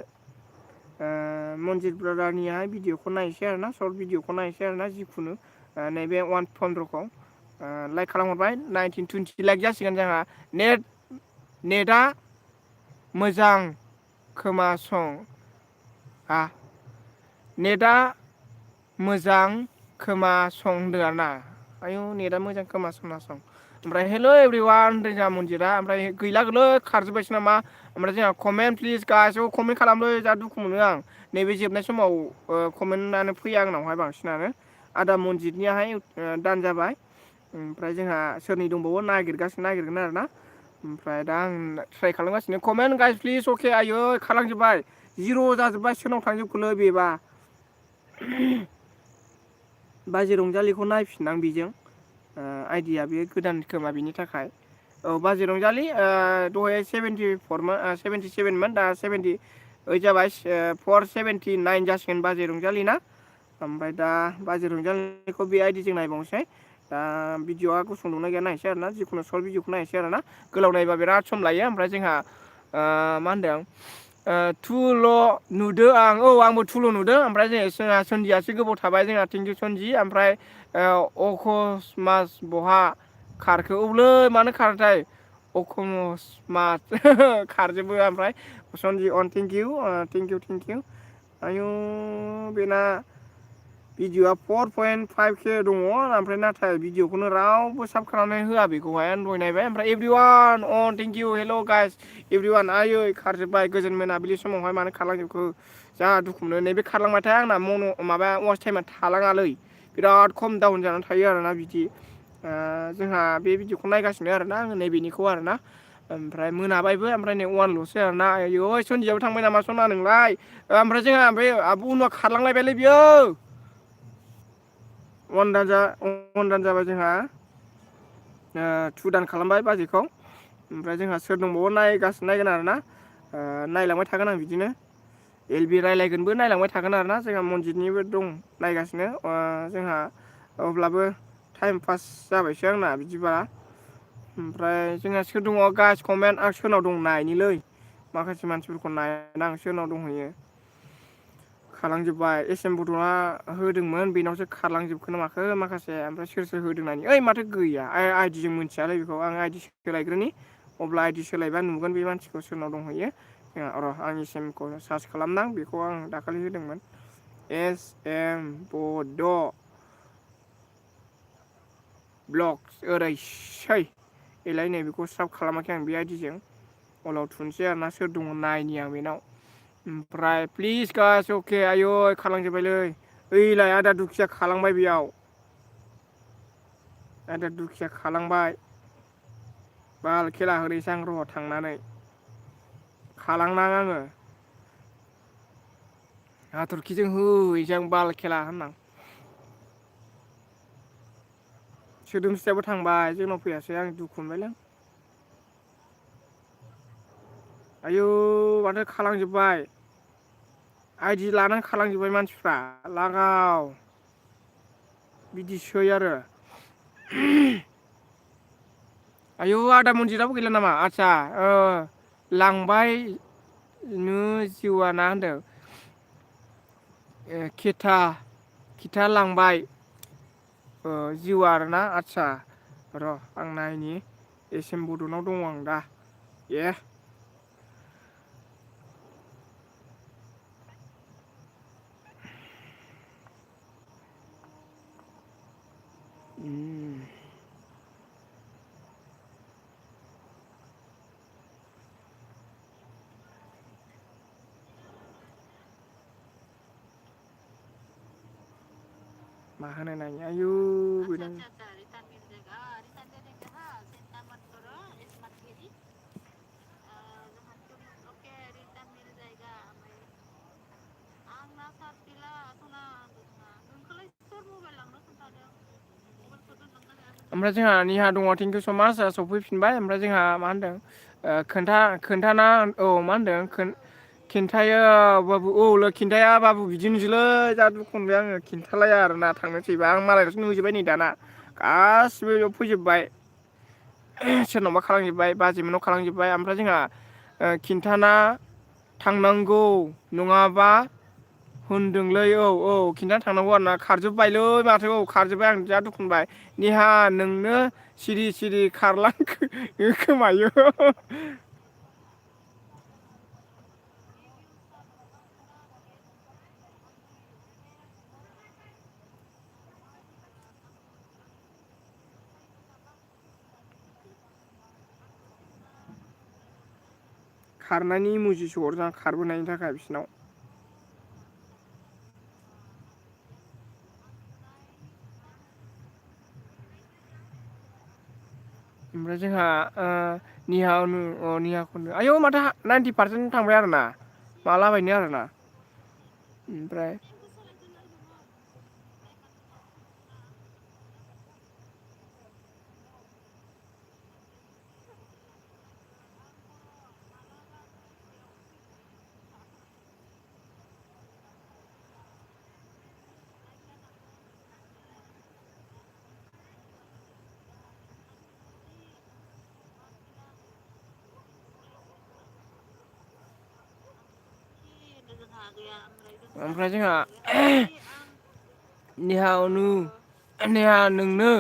मनजित ब्रादारनिहाय भिडिअखौ नायसै आरो ना सर्ट भिडिअखौ नायसै आरो ना जिखुनु नैबे 115खौ लाइक खालामहरबाय 19-20 लाइक जासिगोन जोंहा नेटआ मोजां खोमासं हा नेटआ मोजां खोमासं होनदों आरो ना आयौ नेटआ मोजां खोमासं ओमफ्राय हेल' एभ्रिवान होनदों जोंहा मनजितआ ओमफ्राय गैला गोलै खारजोब्बायसो नामा ओमफ्राय जोंहा कमेन्ट प्लिज गासैबो कमेन्ट खालामलै जा दुखु मोनो आं नैबे जोबनाय समाव कमेन्टआनो फैया आंनावहाय बांसिनानो आदा मनजितनियाहाय दान जाबाय ओमफ्राय जोंहा सोरनि दंबावो नागिरगोन आरो ना ओमफ्राय दा आं ट्राइ खालामगासिनो कमेन्ट गाइस प्लिज अके आयै खालामजोब्बाय जिर' जाजोब्बाय सोरनाव थांजोबखोलै बेबा बाजै रंजालिखौ नायफिननां बेजों आइडिया बे गोदान खोमा बिनि थाखाय औ बाजै रंजालि दहाय 77मोन दा 78 जाबाय 479 जासिगोन बाजै रंजालि ना ओमफ्राय दा बाजै रंजालिखौ बे आइडिजों नायबावनोसै दा भिडिअआ गुसुं दंना गैया नायसै आरो ना जिखुनु सर्ट भिडिअखौ नायसै आरो ना गोलाव नायबा बिराद सम लायो ओमफ्राय जोंहा मा होनदों थुल' नुदों आंबो थुल' नुदों ओमफ्राय जोंहा सन्जियासो गोबाव थाबाय जोंहा थेंकिउ सन्जि ओमफ्राय अकसमास बहा खारखो औलै मानो खारथाय अकसमास खारजोबो ओमफ्राय सन्जि अन थेंकिउ आयु बेना भिडिअआ 4.5K दङ ओमफ्राय नाथाय भिडिअखौनो रावबो साब खालामनानै होआ बेखौहाय आं दहाय नायबाय ओमफ्राय एभ्रिवान अन थेंकिउ हेल' गाइस एभ्रिवान आयै खारजोब्बाय गोजोन मोनाबिलि समावहाय मानो खारलांजोबखो जा दुखु मोनो नैबे खारलांबाथाय आंना माबा वाच टाइमा थालाङालै बिराद खम डाउन जानानै थायो आरोना बिदि जोंहा बे भिडिअखौ नायगासिनो आरोना आङो नैबेनिखौ आरोना ओमफ्राय मोनाबायबो ओमफ्राय नै वानल'सो आरोना आयौ सन्जियाबो थांबाय नामा सना नोंलाय ओमफ्राय जोंहा ओमफ्राय आब' उनाव खारलांलायबायलै बियो अवान दान जाबाय जोंहा 2 दान खालामबाय बाजैखौ ओमफ्राय जोंहा सोर दंबावो नायगोन आरोना नायलांबाय थागोन आं बिदिनो एलबि रायलायगोनबो नायलांबाय थागोन आरोना जोंहा मनजितनिबो दं नायगासिनो जोंहा अब्लाबो टाइम पास जाबायसो आंना बिदिबा ओमफ्राय जोंहा सोर दङ गाइस कमेन्ट आं सोरनाव दं नायनिलै माखासे मानसिफोरखौ नायना आं सोरनाव दंहैयो खारलांजोब्बाय एस एम बड'आ होदोंमोन बेनावसो खारलांजोबखो ना माखो माखासे ओमफ्राय सोर होदों नायनि माथो गैया आइडिजों मिथियालै बेखौ आं आइडि सोलायग्रोनि अब्ला आइडि सोलायबा नुगोन बे मानसिखौ सोरनाव दंहैयो र' आंनि सिमखौ सार्च खालामनां बेखौ आं दाखालि होदोंमोन एस एम बड' ब्लग्स ओरैसै एलाय नै बेखौ साब खालामाखै आं बे आइडिजों अलाव थुनसै आरोना सोर दङ नायनि आं बेनाव ओमफ्राय प्लिज गाइस अके आयै खारलांजोब्बायलै ओइलाय आदा दुखिया खालांबाय बेयाव आदा दुखिया खालांबाय बाल खेला होनोसै आं र' थांनानै खालांनां आङो हाथरखिजों हैसै आं बाल खेला होननां सोदोमस्रियाबो थांबाय जोंनाव फैयासै आं दुखु मोनबायलै आयौ माथो खालामजोब्बाय आइडि लानानै खालामजोब्बाय मानसिफ्रा लागाव बिदिसै आरो आयौ आदा मनजितआबो गैला नामा आदसा लांबाय नो जिउआ ना होनदों खिथा लांबाय जिउआ आरोना आदसा र' आं नायनि एस एम बड'नाव दङ आं दा मा होनो नायनि आयु बेना ओमफ्राय जोंहा निहा दङ थेंकिउ स माच सफैफिनबाय ओमफ्राय जोंहा मा होनदों खोन्थाना मा होनदों खिन्थायो बाबु औ खिन्थाया बाबु बिदिनोसैलै जा दुखु मोनबाय आङो खिन्थालाया आरोना थांनोसैबा आं मालायनावसो नुजोब्बाय नै दाना गासिबो बेयाव फैजोबबाय सोरनावबा खालामजोब्बाय बाजैमोननाव खालामजोब्बाय ओमफ्राय जोंहा खिन्थाना थांनांगौ नङाबा होनदोंलै औ खिन्थानो थांनांगौ आरोना खारजोब्बायलै माथो औ खारजोब्बाय आं जा दुखु मोनबाय निहा नोंनो सिरि सिरि खोमायो खारनायनि इम'जिसो हरदां खारबोनायनि थाखाय बिसिनाव ओमफ्राय जोंहा निहाखौनो आयौ माथो 90% थांबाय आरोना मालाबायनो आरोना ओमफ्राय ओमफ्राय जोंहा नेहा नोंनो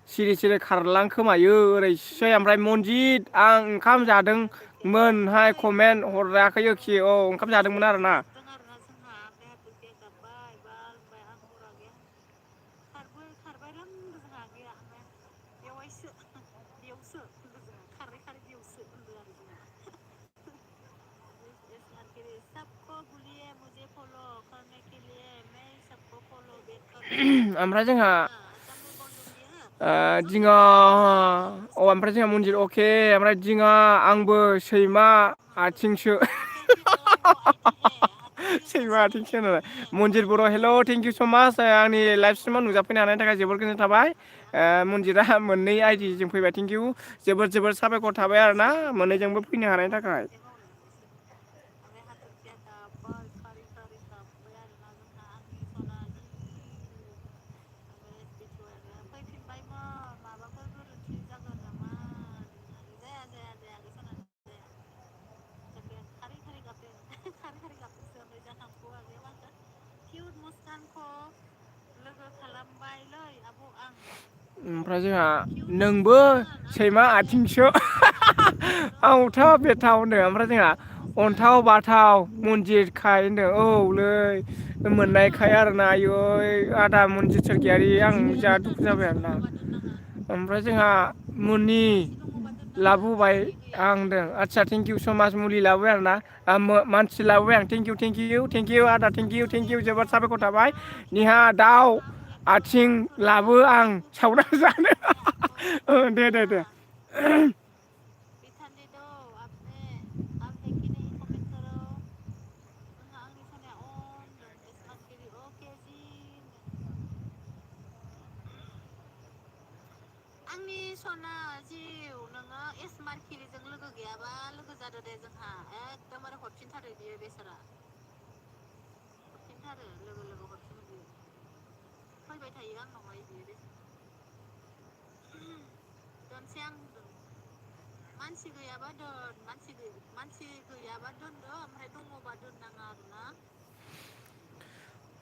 सिरि सिरि खारलांखोमायो ओरैसै ओमफ्राय मनजित आं ओंखाम जादोंमोनहाय कमेन्ट हराखैखि औ ओंखाम जादोंमोन आरोना ओमफ्राय जोंहा दिङा ओमफ्राय जोंहा मन्दिर अके ओमफ्राय दिङा आंबो सैमा आथिंसो सैमा आथिंसो मन्दिर बर' हेल' थेंक इउ स' माच आंनि लाइफ स्ट्रिमाव नुजाफैनो हानायनि थाखाय जोबोर गोजोननाय थाबाय मन्दिरा मोननै आइडिजों फैबाय थेंक इउ जोबोर साबायखर थाबाय आरोना मोननैजोंबो फैनो हानायनि थाखाय ओमफ्राय जोंहा नोंबो सैमा आथिंसो आवथाव बेथाव होनदों ओमफ्राय जोंहा अन्थाव बाथाव मन्दिर खाय होनदों औलै मोननायखाय आरोना आयै आदा मन्जित सोरगियारि आं जा दुखु जाबाय आरोना ओमफ्राय जोंहा मुनि लाबोबाय आं होनदों आदसा थेंक इउ स' माच मुलि लाबोबाय आरोना मानसि लाबोबाय आं थेंक इउ आदा थेंक इउ जोबोद साबायखर थाबाय निहा दाउ आथिं लाबो आं सावना जानो दे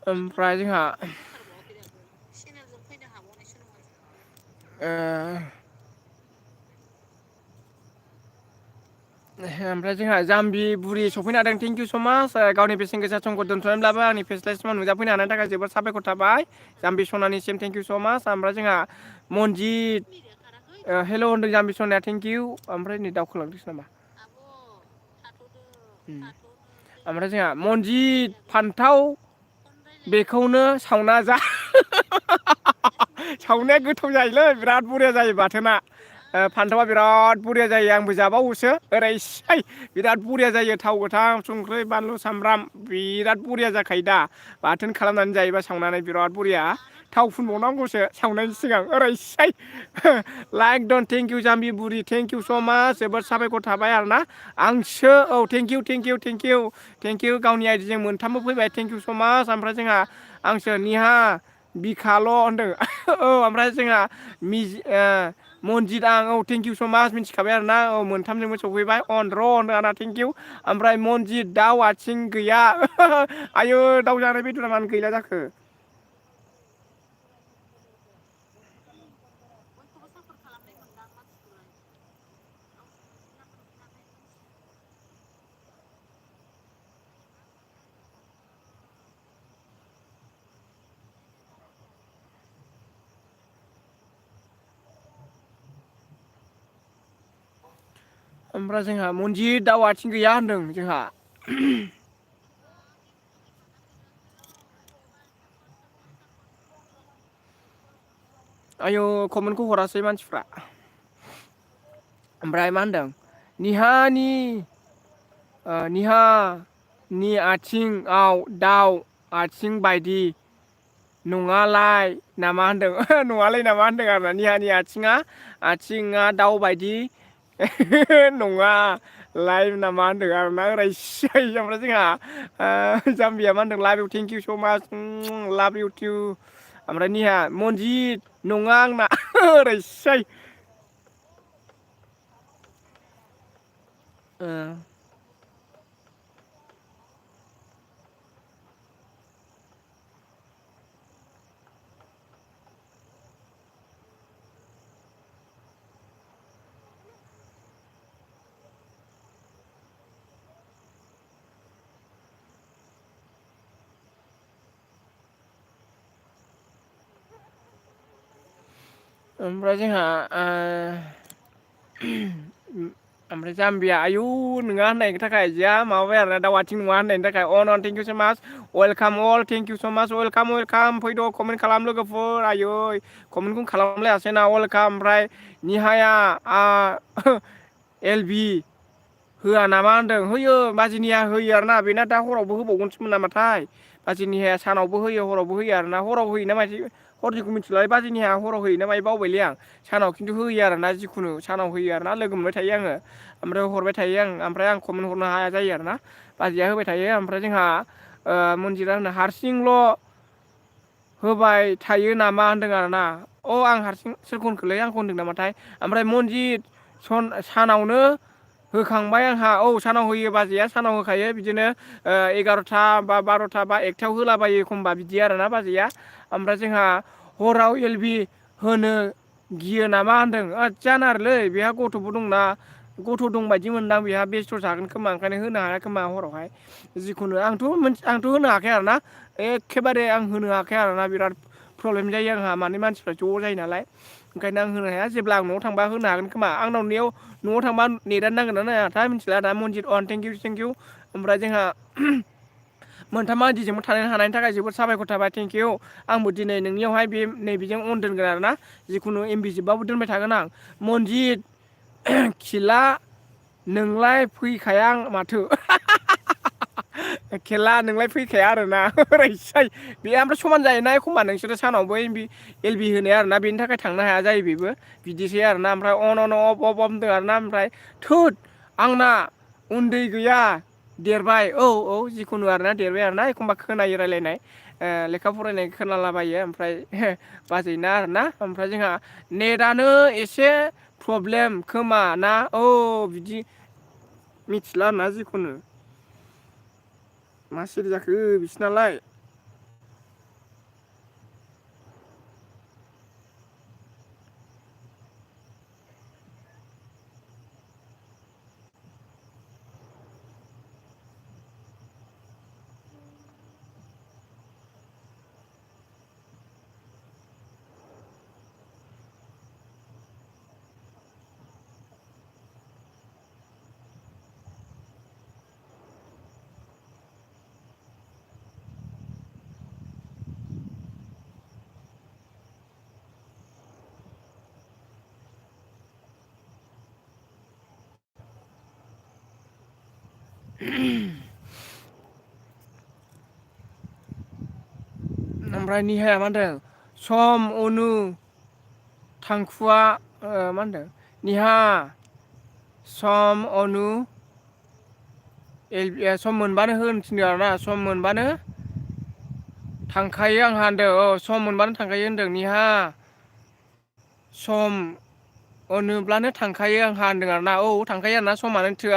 ओमफ्राय जोंहा ओमफ्राय जोंहा जाम्बि बुरि सफैनो हादों थेंक इउ स' माच गावनि बेसेन गोसा समखौ दोन्थ'नानैब्लाबो आंनि फेस्लाय सिमाव नुजाफैनो हानायनि थाखाय जोबोद साबायखर थाबाय जाम्बि सनानिसिम थेंक इउ स' माच ओमफ्राय जोंहा मनजित हेल' होनदों जाम्बि सनाया थेंक इउ ओमफ्राय नै दावखोलांदोंसो नामा ओमफ्राय जोंहा मनजित फान्थाव बेखौनो सावना जा सावनाया गोथाव जायोलै बिराद बरिया जायो बाथोना फान्थावा बिराद बरिया जायो आंबो जाबावोसो ओरैसाय बिराद बरिया जायो थाव गोथां संख्रि बानलु सामब्राम बिराद बरिया जाखायो दा बाथोन खालामनानै जायोबा सावनानै बिराद बरिया थाव फुनबावनांगौसो सावनायनि सिगां ओरैसाय लाइक डन थेंक इउ जाम्बि बुरि थेंक इउ स' माच जोबोद साबायखर थाबाय आरोना आंसो औ thank you thank you thank you thank you गावनि आइडिजों मोनथामबो फैबाय थेंक इउ स' माच ओमफ्राय जोंहा आंसो निहा बिखाल' होनदों औ ओमफ्राय जोंहा मनजित आं औ थेंक इउ स' माच मिथिखाबाय आरोना औ मोनथामजोंबो सफैबाय अन र' होनदों आंना थेंक इउ ओमफ्राय मनजित दाउ आथिं गैया आयौ दाउ जानाय बेदरा मानो गैला जाखो ओमफ्राय जोंहा मनजित दाउ आथिं गैया होनदों जोंहा आयौ कमेन्टखौ हरासै मानसिफ्रा ओमफ्राय मा होनदों निहानि आथिङाव दाउ आथिं बायदि नङालाय नामा होनदों नङालाय नामा होनदों आरोना निहानि आथिङा दाउ बायदि नङा लाइभ नामा होनदों आरोना ओरैसाय ओमफ्राय जोंहा जाम्बिया मा होनदों लाभ इउ थेंक इउ स' माच लाभ इउ टु ओमफ्राय निहा मनजित नङा आंना ओरैसाय ओमफ्राय जोंहा ओमफ्राय जाम्बिया आयौ नङा होननायनि थाखाय जा माबाबाय आरोना दाउ आथिं नङा होननायनि थाखाय अन थेंक इउ स' माच वेलकाम अल थेंक इउ स' माच वेलकाम वेलकाम फैद' कमेन्ट खालाम लोगोफोर आयै कमेन्टखौनो खालामलायासै ना वेलकाम ओमफ्राय निहाया एलबि होआ नामा होनदों होयो बाजिनिया होयो आरोना बेना दा हरावबो होबावगोनसोमोन नामाथाय बाजिनिहाया सानावबो होयो हरावबो होयो आरोना हराव होयो ना माथो हरनिखौ मिथिला बाजिनिया हराव होयो ना मायो बावबायलै आं सानाव खिन्थु होयो आरोना जिखुनु सानाव होयो आरोना लोगो मोनबाय थायो आङो ओमफ्राय हरबाय थायो आं ओमफ्राय आं कमेन्ट हरनो हाया जायो आरोना बाजिया होबाय थायो ओमफ्राय जोंहा मनजिरा होनो हारसिंल' होबाय थायो नामा होनदों आरोना आं हारसिं सोरखौ होनखोलै आंखौ होनदों नामाथाय ओमफ्राय मनजित सानावनो होखांबाय आंहा सानाव होयो बाजैया सानाव होखायो बिदिनो 11था बा 12था बा 1थायाव होलाबायो एखमबा बिदि आरोना बाजैया ओमफ्राय जोंहा हराव एलबि होनो गियो नामा होनदों जानो आरोलै बेहा गथ'बो दंना गथ' दं बायदि मोनदां बेहा बेस्थ' जागोन खोमा ओंखायनो होनो हाया खोमा हरावहाय जिखुनु आंथ' होनो हाखाया आरोना एखेबारे आं होनो हाखाया आरोना बिराद प्रब्लेम जायो आंहा माने मानसिफ्रा ज' जायो नालाय ओंखायनो आं होनो हाया जेब्ला आं न'आव थांबा होनो हागोन खोमा आंनाव न'आव थांबा नेटआनो नांगोन ना नाङाथाय मिथिला दा मनजित थेंक इउ ओमफ्राय जोंहा मोनथाम आइदिजोंबो थानो हानायनि थाखाय जोबोद साबायखर थाबाय थेंक इउ आंबो दिनै नोंनियावहाय बे नैबेजों अन दोनगोन आरोना जिखुनु एमबि जोबबाबो दोनबाय थागोन आं मनजित खिला नोंलाय फैखाया माथो खेला नोंलाय फैखाया आरोना ओरैसाय बे ओमफ्राय समान जायोना एखमबा नोंसोरो सानावबो एलबि होनाय आरोना बेनि थाखाय थांनो हाया जायो बेबो बिदिसै आरोना ओमफ्राय अन अफ होनदों आरोना ओमफ्राय थोद आंना उन्दै गैया देरबाय औ जिखुनु आरोना देरबाय आरोना एखमबा खोनायो रायलायनाय लेखा फरायनाय खोनालाबायो ओमफ्राय बाजैना आरोना ओमफ्राय जोंहा नेटआनो एसे प्रब्लेम खोमा ना बिदि मिथिला आरोना जिखुनु मा सिरि जाखो बिसोरनालाय ओमफ्राय निहाया मा होनदों सम अनु थांखुवा मा होनदों निहा सम अनु सम मोनबानो होनो थिनदों आरोना सम मोनबानो थांखायो आंहा होनदों सम मोनबानो थांखायो होनदों निहा सम अनोब्लानो थांखायो आंहा होनदों आरोना थांखायो आरोना समानो थोआ